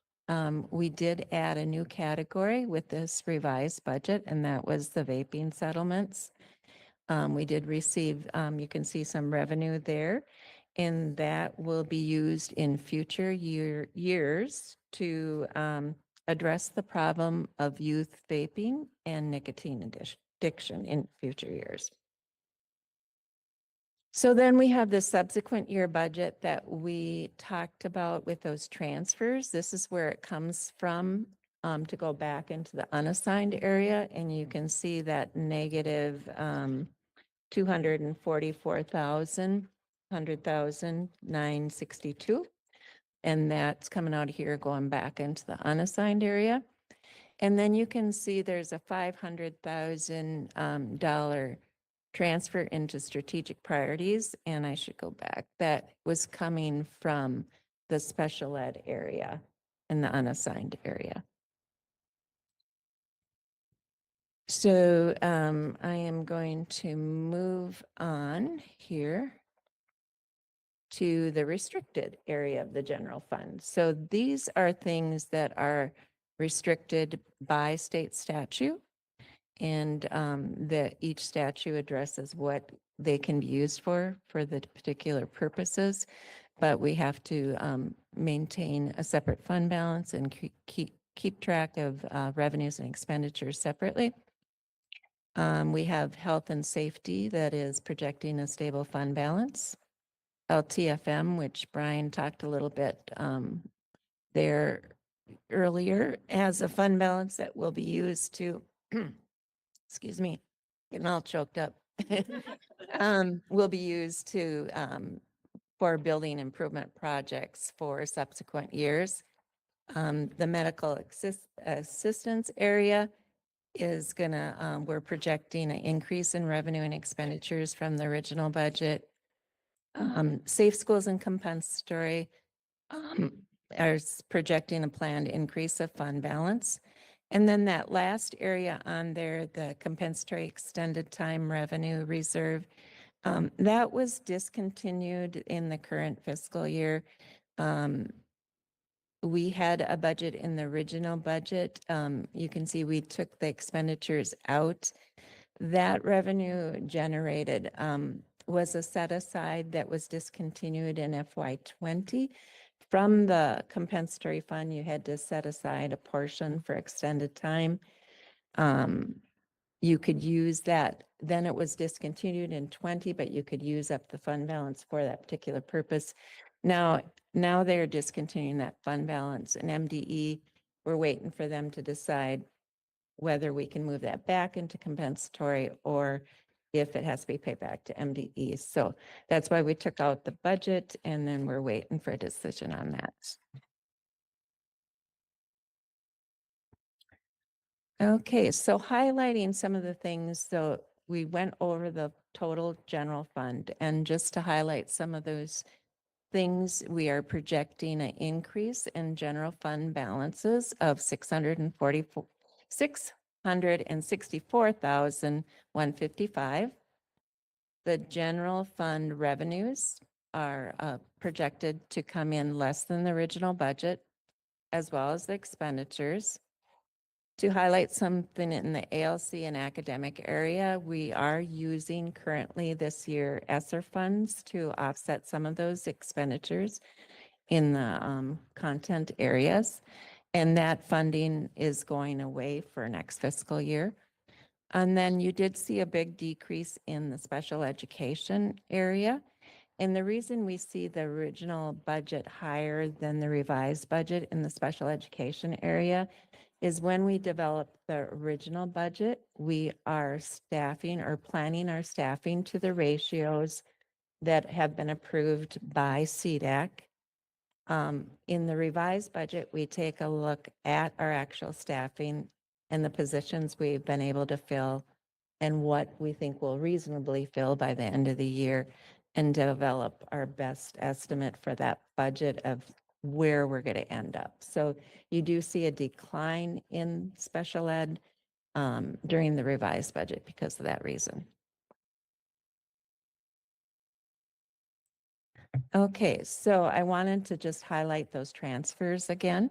we did add a new category with this revised budget, and that was the vaping settlements. We did receive, you can see some revenue there, and that will be used in future years to address the problem of youth vaping and nicotine addiction in future years. So then we have the subsequent year budget that we talked about with those transfers. This is where it comes from to go back into the unassigned area. And you can see that negative 244,000, 100,962. And that's coming out of here, going back into the unassigned area. And then you can see there's a $500,000 transfer into strategic priorities, and I should go back. That was coming from the special ed area in the unassigned area. So I am going to move on here to the restricted area of the general fund. So these are things that are restricted by state statute. And that each statute addresses what they can be used for the particular purposes. But we have to maintain a separate fund balance and keep track of revenues and expenditures separately. We have health and safety that is projecting a stable fund balance. LTFM, which Brian talked a little bit there earlier, has a fund balance that will be used to excuse me, getting all choked up, will be used to for building improvement projects for subsequent years. The medical assistance area is gonna, we're projecting an increase in revenue and expenditures from the original budget. Safe schools and compensatory are projecting a planned increase of fund balance. And then that last area on there, the compensatory extended time revenue reserve, that was discontinued in the current fiscal year. We had a budget in the original budget. You can see we took the expenditures out. That revenue generated was a set aside that was discontinued in FY20. From the compensatory fund, you had to set aside a portion for extended time. You could use that, then it was discontinued in 20, but you could use up the fund balance for that particular purpose. Now they're discontinuing that fund balance, and MDE, we're waiting for them to decide whether we can move that back into compensatory or if it has to be paid back to MDE. So that's why we took out the budget, and then we're waiting for a decision on that. Okay, so highlighting some of the things, so we went over the total general fund, and just to highlight some of those things, we are projecting an increase in general fund balances of 664,155. The general fund revenues are projected to come in less than the original budget, as well as the expenditures. To highlight something in the ALC and academic area, we are using currently this year ESSER funds to offset some of those expenditures in the content areas. And that funding is going away for next fiscal year. And then you did see a big decrease in the special education area. And the reason we see the original budget higher than the revised budget in the special education area is when we developed the original budget, we are staffing or planning our staffing to the ratios that have been approved by CDAC. In the revised budget, we take a look at our actual staffing and the positions we've been able to fill and what we think will reasonably fill by the end of the year, and develop our best estimate for that budget of where we're going to end up. So you do see a decline in special ed during the revised budget because of that reason. Okay, so I wanted to just highlight those transfers again.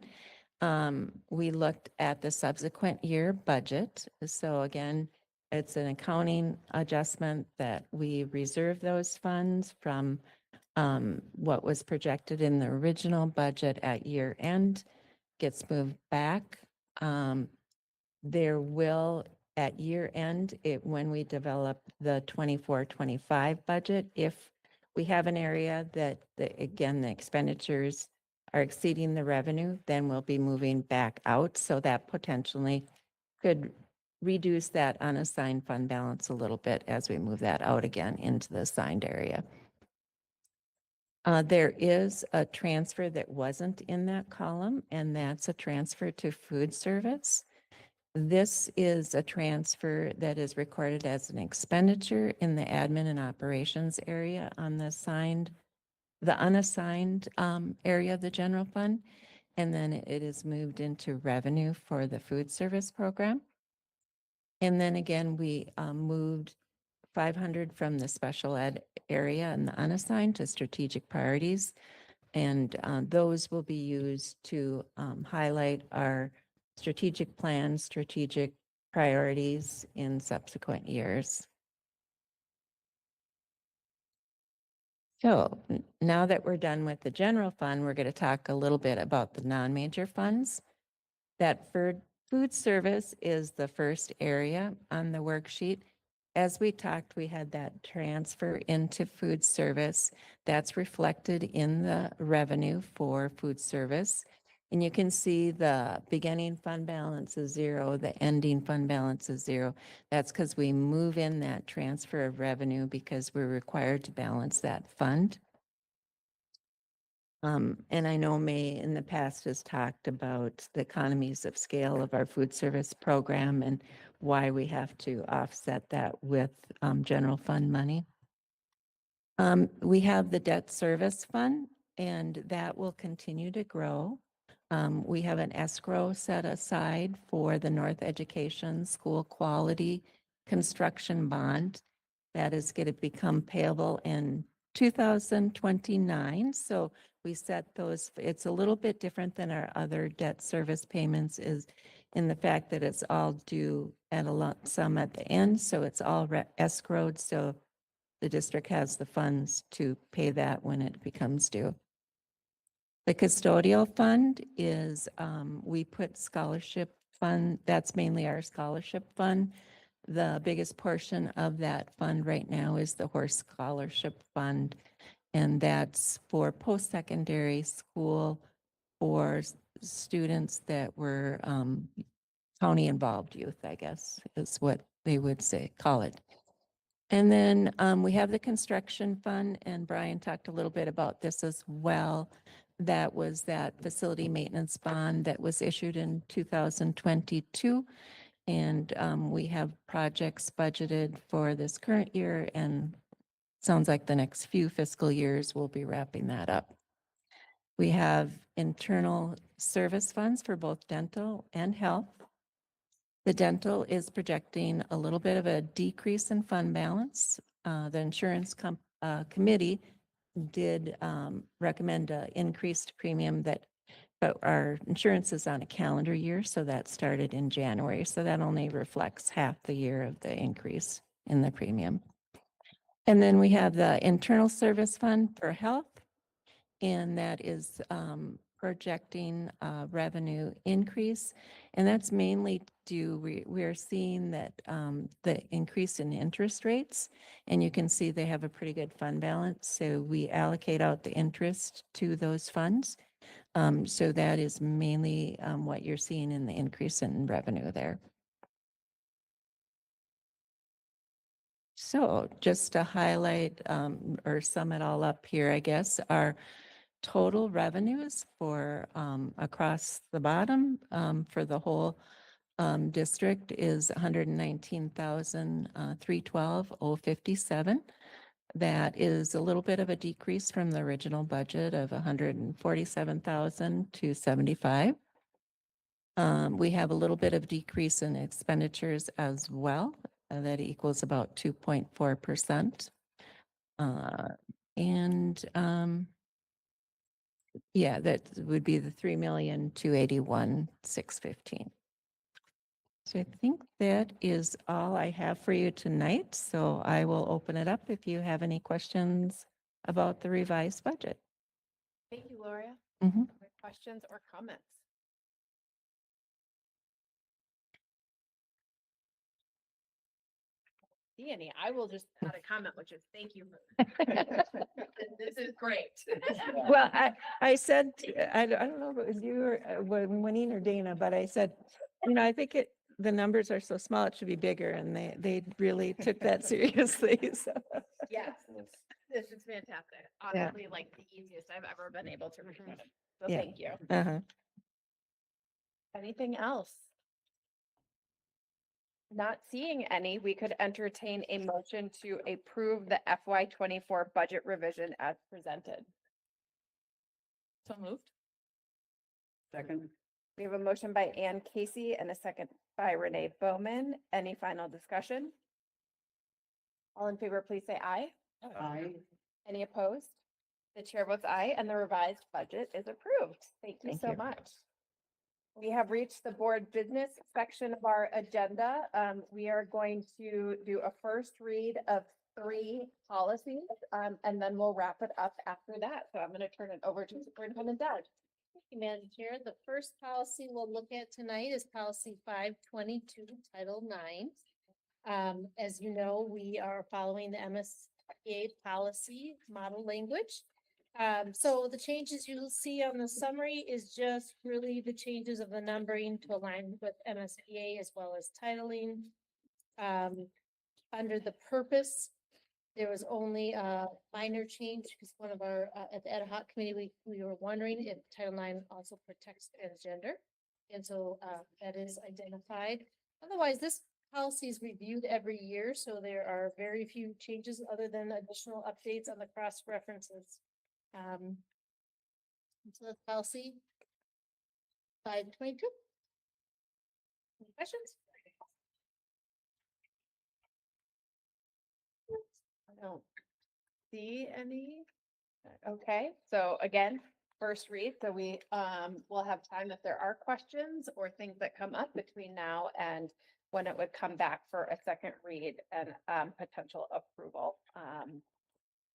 We looked at the subsequent year budget. So again, it's an accounting adjustment that we reserve those funds from what was projected in the original budget at year end, gets moved back. There will, at year end, when we develop the 24-25 budget, if we have an area that, again, the expenditures are exceeding the revenue, then we'll be moving back out. So that potentially could reduce that unassigned fund balance a little bit as we move that out again into the assigned area. There is a transfer that wasn't in that column, and that's a transfer to food service. This is a transfer that is recorded as an expenditure in the admin and operations area on the unassigned area of the general fund. And then it is moved into revenue for the food service program. And then again, we moved 500 from the special ed area and the unassigned to strategic priorities. And those will be used to highlight our strategic plans, strategic priorities in subsequent years. So now that we're done with the general fund, we're going to talk a little bit about the non-major funds. That food service is the first area on the worksheet. As we talked, we had that transfer into food service. That's reflected in the revenue for food service. And you can see the beginning fund balance is zero, the ending fund balance is zero. That's because we move in that transfer of revenue because we're required to balance that fund. And I know May in the past has talked about the economies of scale of our food service program and why we have to offset that with general fund money. We have the debt service fund, and that will continue to grow. We have an escrow set aside for the North Education School Quality Construction Bond. That is going to become payable in 2029. So we set those, it's a little bit different than our other debt service payments is in the fact that it's all due at a lump sum at the end. So it's all escrowed. So the district has the funds to pay that when it becomes due. The custodial fund is, we put scholarship fund, that's mainly our scholarship fund. The biggest portion of that fund right now is the horse scholarship fund. And that's for post-secondary school for students that were county-involved youth, I guess, is what they would say, call it. And then we have the construction fund, and Brian talked a little bit about this as well. That was that facility maintenance bond that was issued in 2022. And we have projects budgeted for this current year, and sounds like the next few fiscal years we'll be wrapping that up. We have internal service funds for both dental and health. The dental is projecting a little bit of a decrease in fund balance. The insurance committee did recommend an increased premium but our insurance is on a calendar year, so that started in January. So that only reflects half the year of the increase in the premium. And then we have the internal service fund for health, and that is projecting revenue increase. And that's mainly due, we're seeing that the increase in interest rates, and you can see they have a pretty good fund balance. So we allocate out the interest to those funds. So that is mainly what you're seeing in the increase in revenue there. So just to highlight or sum it all up here, I guess, our total revenues for across the bottom for the whole district is 119,312,057. That is a little bit of a decrease from the original budget of 147,275. We have a little bit of decrease in expenditures as well. That equals about 2.4%. Yeah, that would be the 3,281,615. So I think that is all I have for you tonight. So I will open it up if you have any questions about the revised budget. Thank you, Gloria. Mhm. Other questions or comments? See any, I will just add a comment, which is thank you. This is great. Well, I said, I don't know if it was you or Winnie or Dana, but I said, I think the numbers are so small, it should be bigger. And they really took that seriously. So. Yes, this is fantastic. Honestly, like the easiest I've ever been able to read. So Yeah. thank you. Uh-huh. Anything else? Not seeing any, we could entertain a motion to approve the FY24 budget revision as presented. So moved. Second. We have a motion by Ann Casey and a second by Renee Bowman. Any final discussion? All in favor, please say aye. Aye. Any opposed? The chair votes aye and the revised budget is approved. Thank you Thank so you. much. We have reached the board business section of our agenda. We are going to do a first read of 3 policies, and then we'll wrap it up after that. So I'm going to turn it over to Superintendent Doug. Thank you, Madam Chair. The first policy we'll look at tonight is policy 522, Title 9. As you know, we are following the MSBA policy model language. So the changes you'll see on the summary is just really the changes of the numbering to align with MSBA as well as titling. Under the purpose, there was only a minor change because one of our, at the ad hoc committee, we were wondering if Title IX also protects transgender. And so that is identified. Otherwise, this policy is reviewed every year, so there are very few changes other than additional updates on the cross references. So that's policy 522. Any questions? I don't see any. Okay, so again, first read, so we will have time if there are questions or things that come up between now and when it would come back for a second read and potential approval.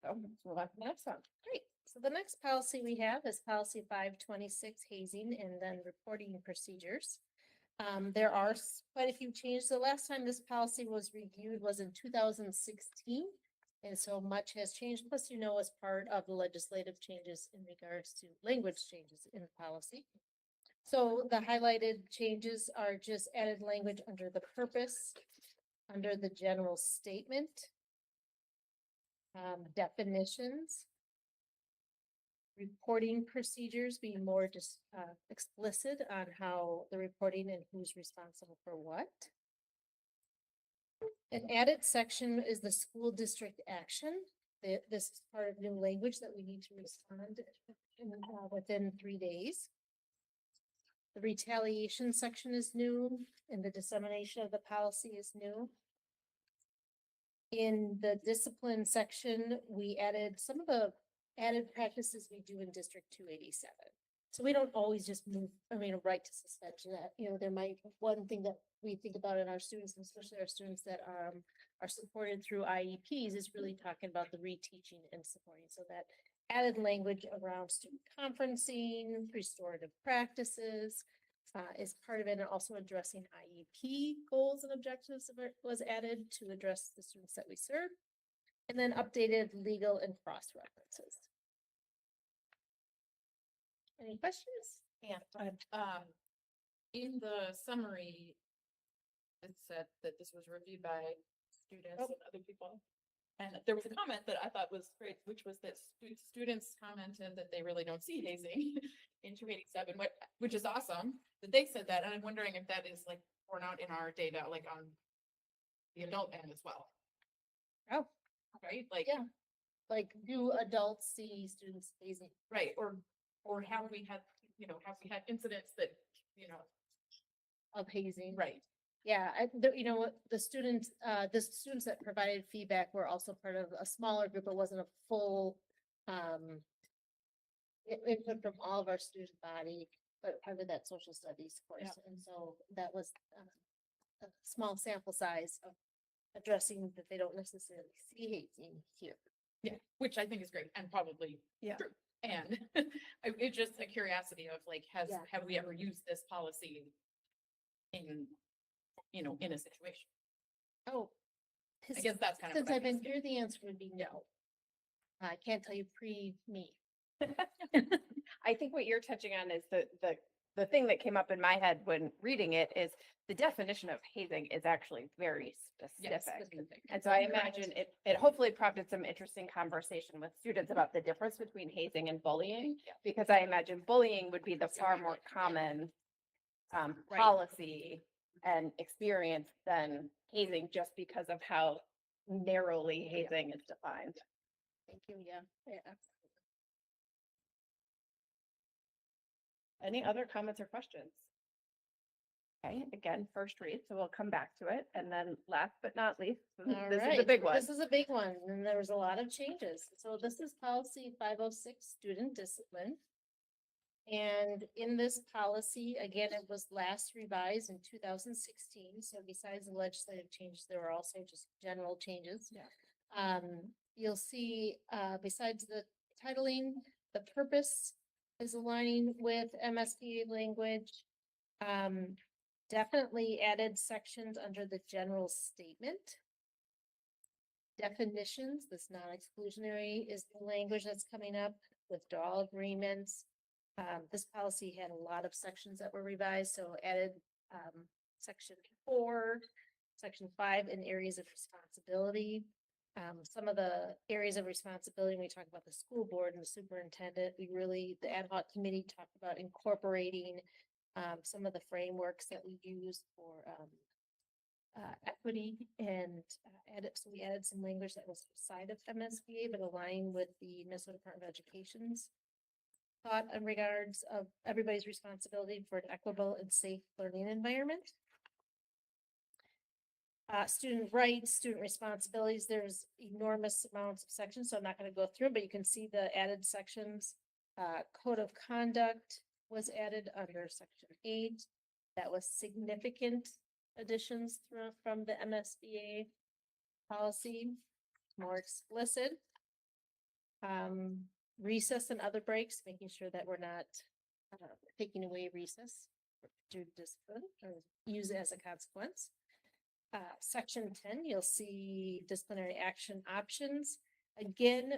So let's move on to the next one. Great. So the next policy we have is policy 526 hazing and then reporting procedures. There are quite a few changes. The last time this policy was reviewed was in 2016. And so much has changed. Plus, as part of the legislative changes in regards to language changes in the policy. So the highlighted changes are just added language under the purpose, under the general statement, definitions, reporting procedures being more just explicit on how the reporting and who's responsible for what. An added section is the school district action. This is part of new language that we need to respond within 3 days. The retaliation section is new and the dissemination of the policy is new. In the discipline section, we added some of the added practices we do in District 287. So we don't always just move, right to suspension. That, there might, one thing that we think about in our students, and especially our students that are supported through IEPs, is really talking about the reteaching and supporting. So that added language around student conferencing, restorative practices is part of it, and also addressing IEP goals and objectives was added to address the students that we serve. And then updated legal and cross references. Any questions? Yeah. In the summary, it said that this was reviewed by students and other people. And there was a comment that I thought was great, which was that students commented that they really don't see hazing in 287, which is awesome that they said that. And I'm wondering if that is like borne out in our data, like on the adult end as well. Oh, right? Like, yeah. Like, do adults see students hazing? Right. Or have we had incidents that, Of hazing? right. Yeah, the students that provided feedback were also part of a smaller group. It wasn't a full input from all of our student body, but part of that social studies course. Yeah. And so that was a small sample size of addressing that they don't necessarily see hazing here. Yeah, which I think is great and probably Yeah. true. And it's just a curiosity of like, Yeah. have we ever used this policy in a situation? Oh. I guess that's kind of. Since what I've I'm been here, the answer would be no. I can't tell you pre-me. I think what you're touching on is the thing that came up in my head when reading it is the definition of hazing is actually very Yes, specific. specific. And so I Correct. imagine it hopefully prompted some interesting conversation with students about the difference between hazing and bullying. Yeah. Because I imagine bullying would be the far more common Right. policy and experience than hazing, just because of how narrowly hazing is defined. Thank you, yeah. Any other comments or questions? Okay, again, first read, so we'll come back to it. And then last but not least, All this is a right, big one. This is a big one, and there was a lot of changes. So this is policy 506, student discipline. And in this policy, again, it was last revised in 2016. So besides the legislative changes, there were also just general changes. Yeah. You'll see, besides the titling, the purpose is aligning with MSBA language. Definitely added sections under the general statement. Definitions, this non-exclusionary is the language that's coming up. Withdrawal agreements. This policy had a lot of sections that were revised, so added section 4, section 5 in areas of responsibility. Some of the areas of responsibility, when we talk about the school board and the superintendent, the ad hoc committee talked about incorporating some of the frameworks that we use for equity and so we added some language that was outside of MSBA, but aligned with the Minnesota Department of Education's thought in regards of everybody's responsibility for an equitable and safe learning environment. Student rights, student responsibilities, there's enormous amounts of sections, so I'm not going to go through, but you can see the added sections. Code of conduct was added under section 8. That was significant additions from the MSBA policy, more explicit. Recess and other breaks, making sure that we're not taking away recess due to discipline or use it as a consequence. Section 10, you'll see disciplinary action options. Again,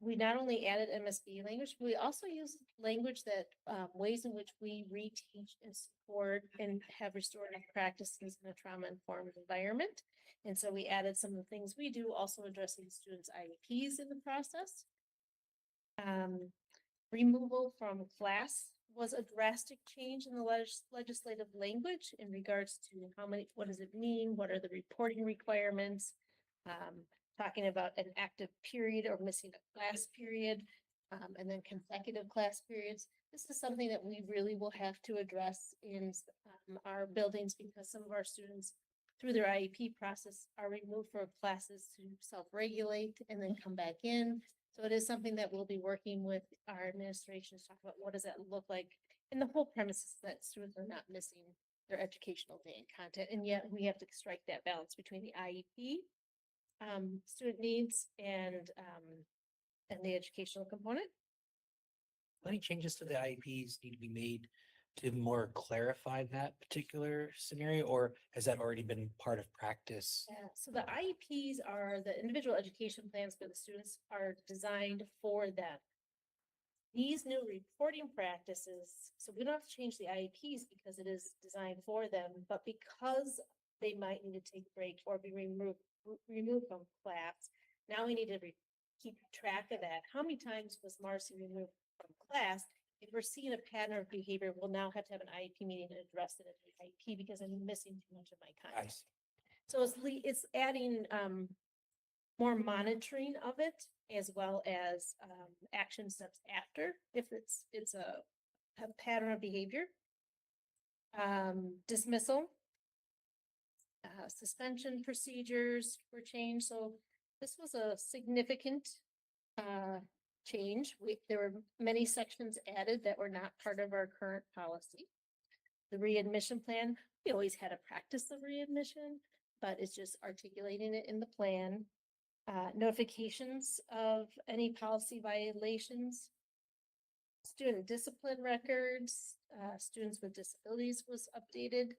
we not only added MSB language, we also use language that ways in which we reteach and support and have restorative practices in a trauma-informed environment. And so we added some of the things we do, also addressing students' IEPs in the process. Removal from class was a drastic change in the legislative language in regards to what does it mean? What are the reporting requirements? Talking about an active period or missing a class period, and then consecutive class periods. This is something that we really will have to address in our buildings because some of our students through their IEP process are removed from classes to self-regulate and then come back in. So it is something that we'll be working with our administration to talk about what does that look like. And the whole premise is that students are not missing their educational day and content. And yet we have to strike that balance between the IEP, student needs and the educational component. Any changes to the IEPs need to be made to more clarify that particular scenario, or has that already been part of practice? Yeah, so the IEPs are the individual education plans for the students are designed for them. These new reporting practices, so we don't have to change the IEPs because it is designed for them, but because they might need to take a break or be removed from class, now we need to keep track of that. How many times was Marcy removed from class? If we're seeing a pattern of behavior, we'll now have to have an IEP meeting to address it at the IEP because I'm missing too much of my content. So it's adding more monitoring of it as well as action steps after if it's a pattern of behavior. Dismissal, suspension procedures were changed. So this was a significant change. There were many sections added that were not part of our current policy. The readmission plan, we always had a practice of readmission, but it's just articulating it in the plan. Notifications of any policy violations. Student discipline records, students with disabilities was updated.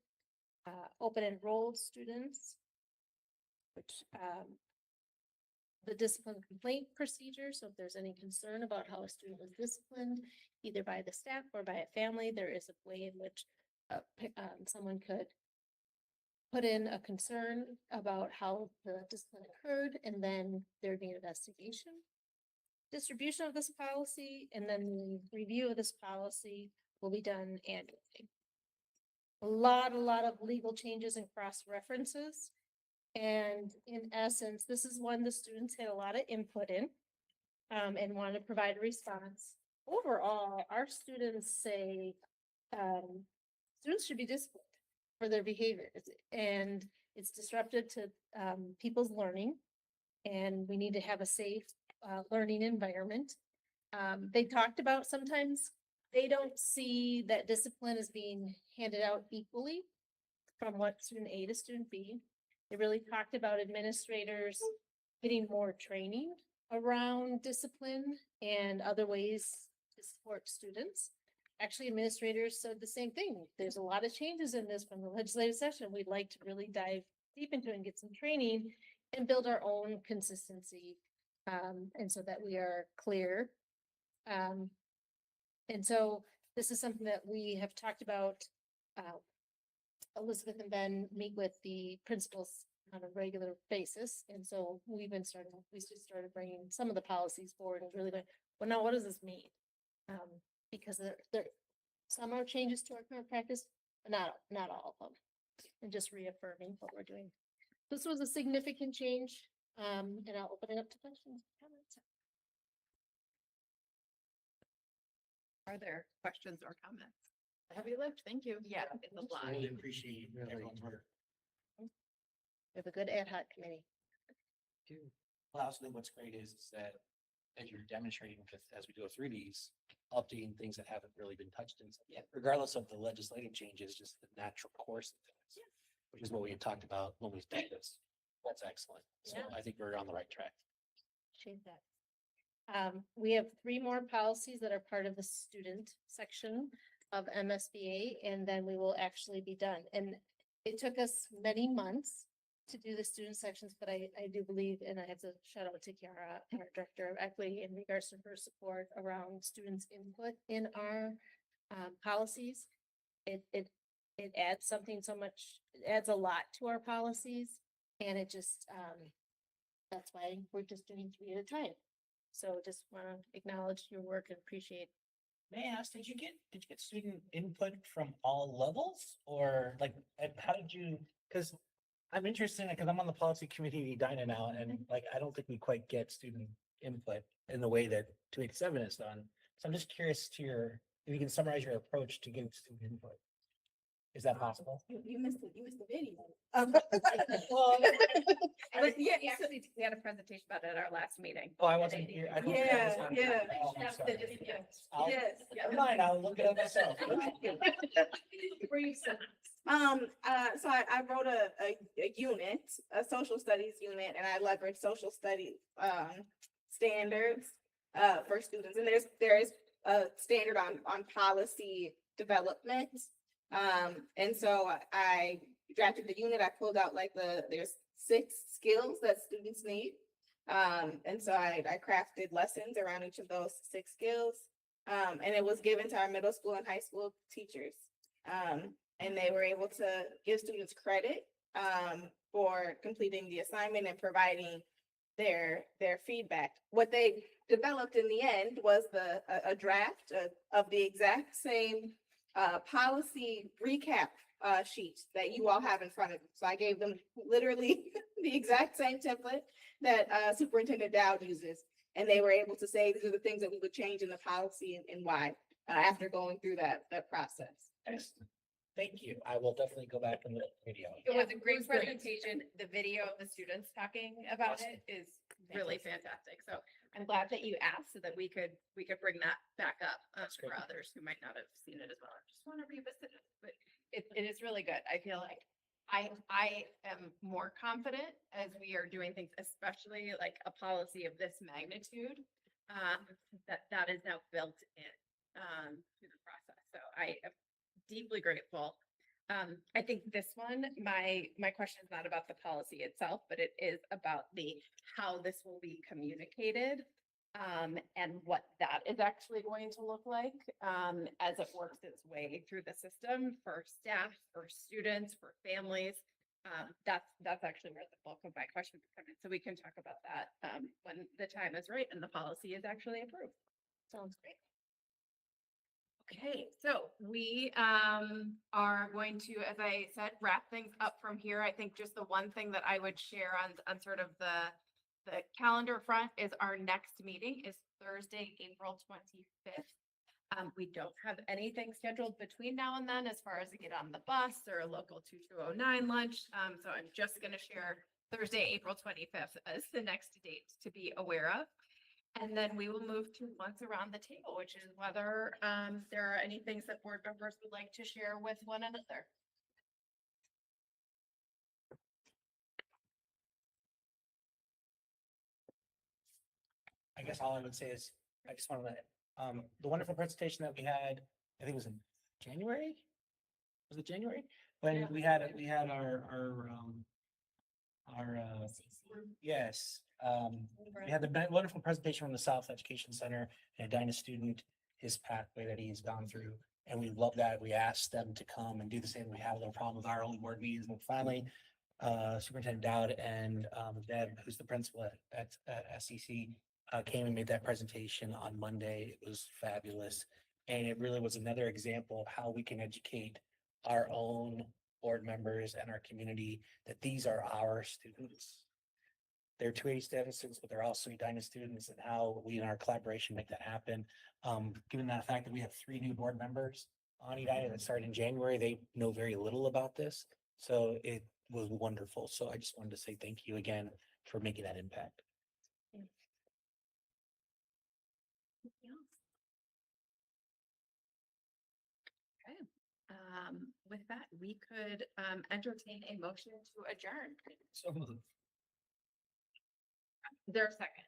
Open enrolled students, which the discipline complaint procedure. So if there's any concern about how a student was disciplined, either by the staff or by a family, there is a way in which someone could put in a concern about how the discipline occurred, and then there'd be an investigation. Distribution of this policy, and then the review of this policy will be done annually. A lot of legal changes and cross references. And in essence, this is one the students had a lot of input in and want to provide a response. Overall, our students say students should be disciplined for their behaviors, and it's disruptive to people's learning, and we need to have a safe learning environment. They talked about sometimes they don't see that discipline is being handed out equally from what student A to student B. They really talked about administrators getting more training around discipline and other ways to support students. Actually, administrators said the same thing. There's a lot of changes in this from the legislative session. We'd like to really dive deep into it and get some training and build our own consistency. And so that we are clear. And so this is something that we have talked about. Elizabeth and Ben meet with the principals on a regular basis. And so we just started bringing some of the policies forward and really going, well, now what does this mean? Because some are changes to our current practice, but not all of them. And just reaffirming what we're doing. This was a significant change. And I'll open it up to questions and comments. Are there questions or comments? Heavy lift, thank you. Yeah, it's a lot. Really appreciate everyone's work. We have a good ad hoc committee. Well, also what's great is that as you're demonstrating with, as we go through these, updating things that haven't really been touched in, regardless of the legislative changes, just the natural course of things. which is what we had talked about when we did this. That's excellent. So Yeah. I think we're on the right track. Appreciate that. We have 3 more policies that are part of the student section of MSBA, and then we will actually be done. And it took us many months to do the student sections, but I do believe, and I have to shout out to Kiara, our Director of Equity, in regards to her support around students' input in our policies. It adds something so much, it adds a lot to our policies, and it just, that's why we're just doing 3 at a time. So just want to acknowledge your work and appreciate. May I ask, did you get student input from all levels or like, how did you, because I'm interested, because I'm on the policy committee Edina now, and like, I don't think we quite get student input in the way that 287 is done. So I'm just curious to if you can summarize your approach to getting student input. Is that possible? You missed the video. Well, But yeah, We actually, we had a presentation about it at our last meeting. Oh, I wasn't here. I don't think I was Yeah, on- yeah. Oh, I'm sorry. I'll- Yes. Never mind, I'll look it up myself. So I wrote a unit, a social studies unit, and I leveraged social studies standards for students. And there is a standard on policy development. And so I drafted the unit. I pulled out like there's 6 skills that students need. And so I crafted lessons around each of those 6 skills. And it was given to our middle school and high school teachers. And they were able to give students credit for completing the assignment and providing their feedback. What they developed in the end was a draft of the exact same policy recap sheet that you all have in front of you. So I gave them literally the exact same template that Superintendent Dowd uses. And they were able to say, these are the things that we would change in the policy and why, after going through that process. Excellent. Thank you. I will definitely go back and look at the video. It was a it great was great. presentation. The video of the students talking about it is really fantastic. So I'm glad that you asked so that we could bring that back up for great. others who might not have seen it as well. I just want to revisit it, but it is really good. I feel like I am more confident as we are doing things, especially like a policy of this magnitude, that is now built in through the process. So I am deeply grateful. I think this one, my question is not about the policy itself, but it is about how this will be communicated. And what that is actually going to look like as it works its way through the system for staff, for students, for families. That's actually where the bulk of my questions come in. So we can talk about that when the time is right and the policy is actually approved. Sounds great. Okay, so we are going to, as I said, wrap things up from here. I think just the one thing that I would share on sort of the calendar front is our next meeting is Thursday, April 25th. We don't have anything scheduled between now and then as far as to get on the bus or a local 2209 lunch. So I'm just going to share Thursday, April 25th as the next date to be aware of. And then we will move to once around the table, which is whether there are any things that board members would like to share with one another. I guess all I would say is, I just want to the wonderful presentation that we had, I think it was in January? Was it January? When we had yes, we had the wonderful presentation from the South Education Center and a Edina student, his pathway that he's gone through. And we love that. We asked them to come and do the same. We have no problem with our own board meetings. And finally, Superintendent Dowd and Deb, who's the principal at SEC, came and made that presentation on Monday. It was fabulous. And it really was another example of how we can educate our own board members and our community that these are our students. They're 287 students, but they're also Edina students, and how we in our collaboration make that happen. Given that fact that we have 3 new board members on Edina that started in January, they know very little about this. So it was wonderful. So I just wanted to say thank you again for making that impact. With that, we could entertain a motion to adjourn. So moved. Is there a second?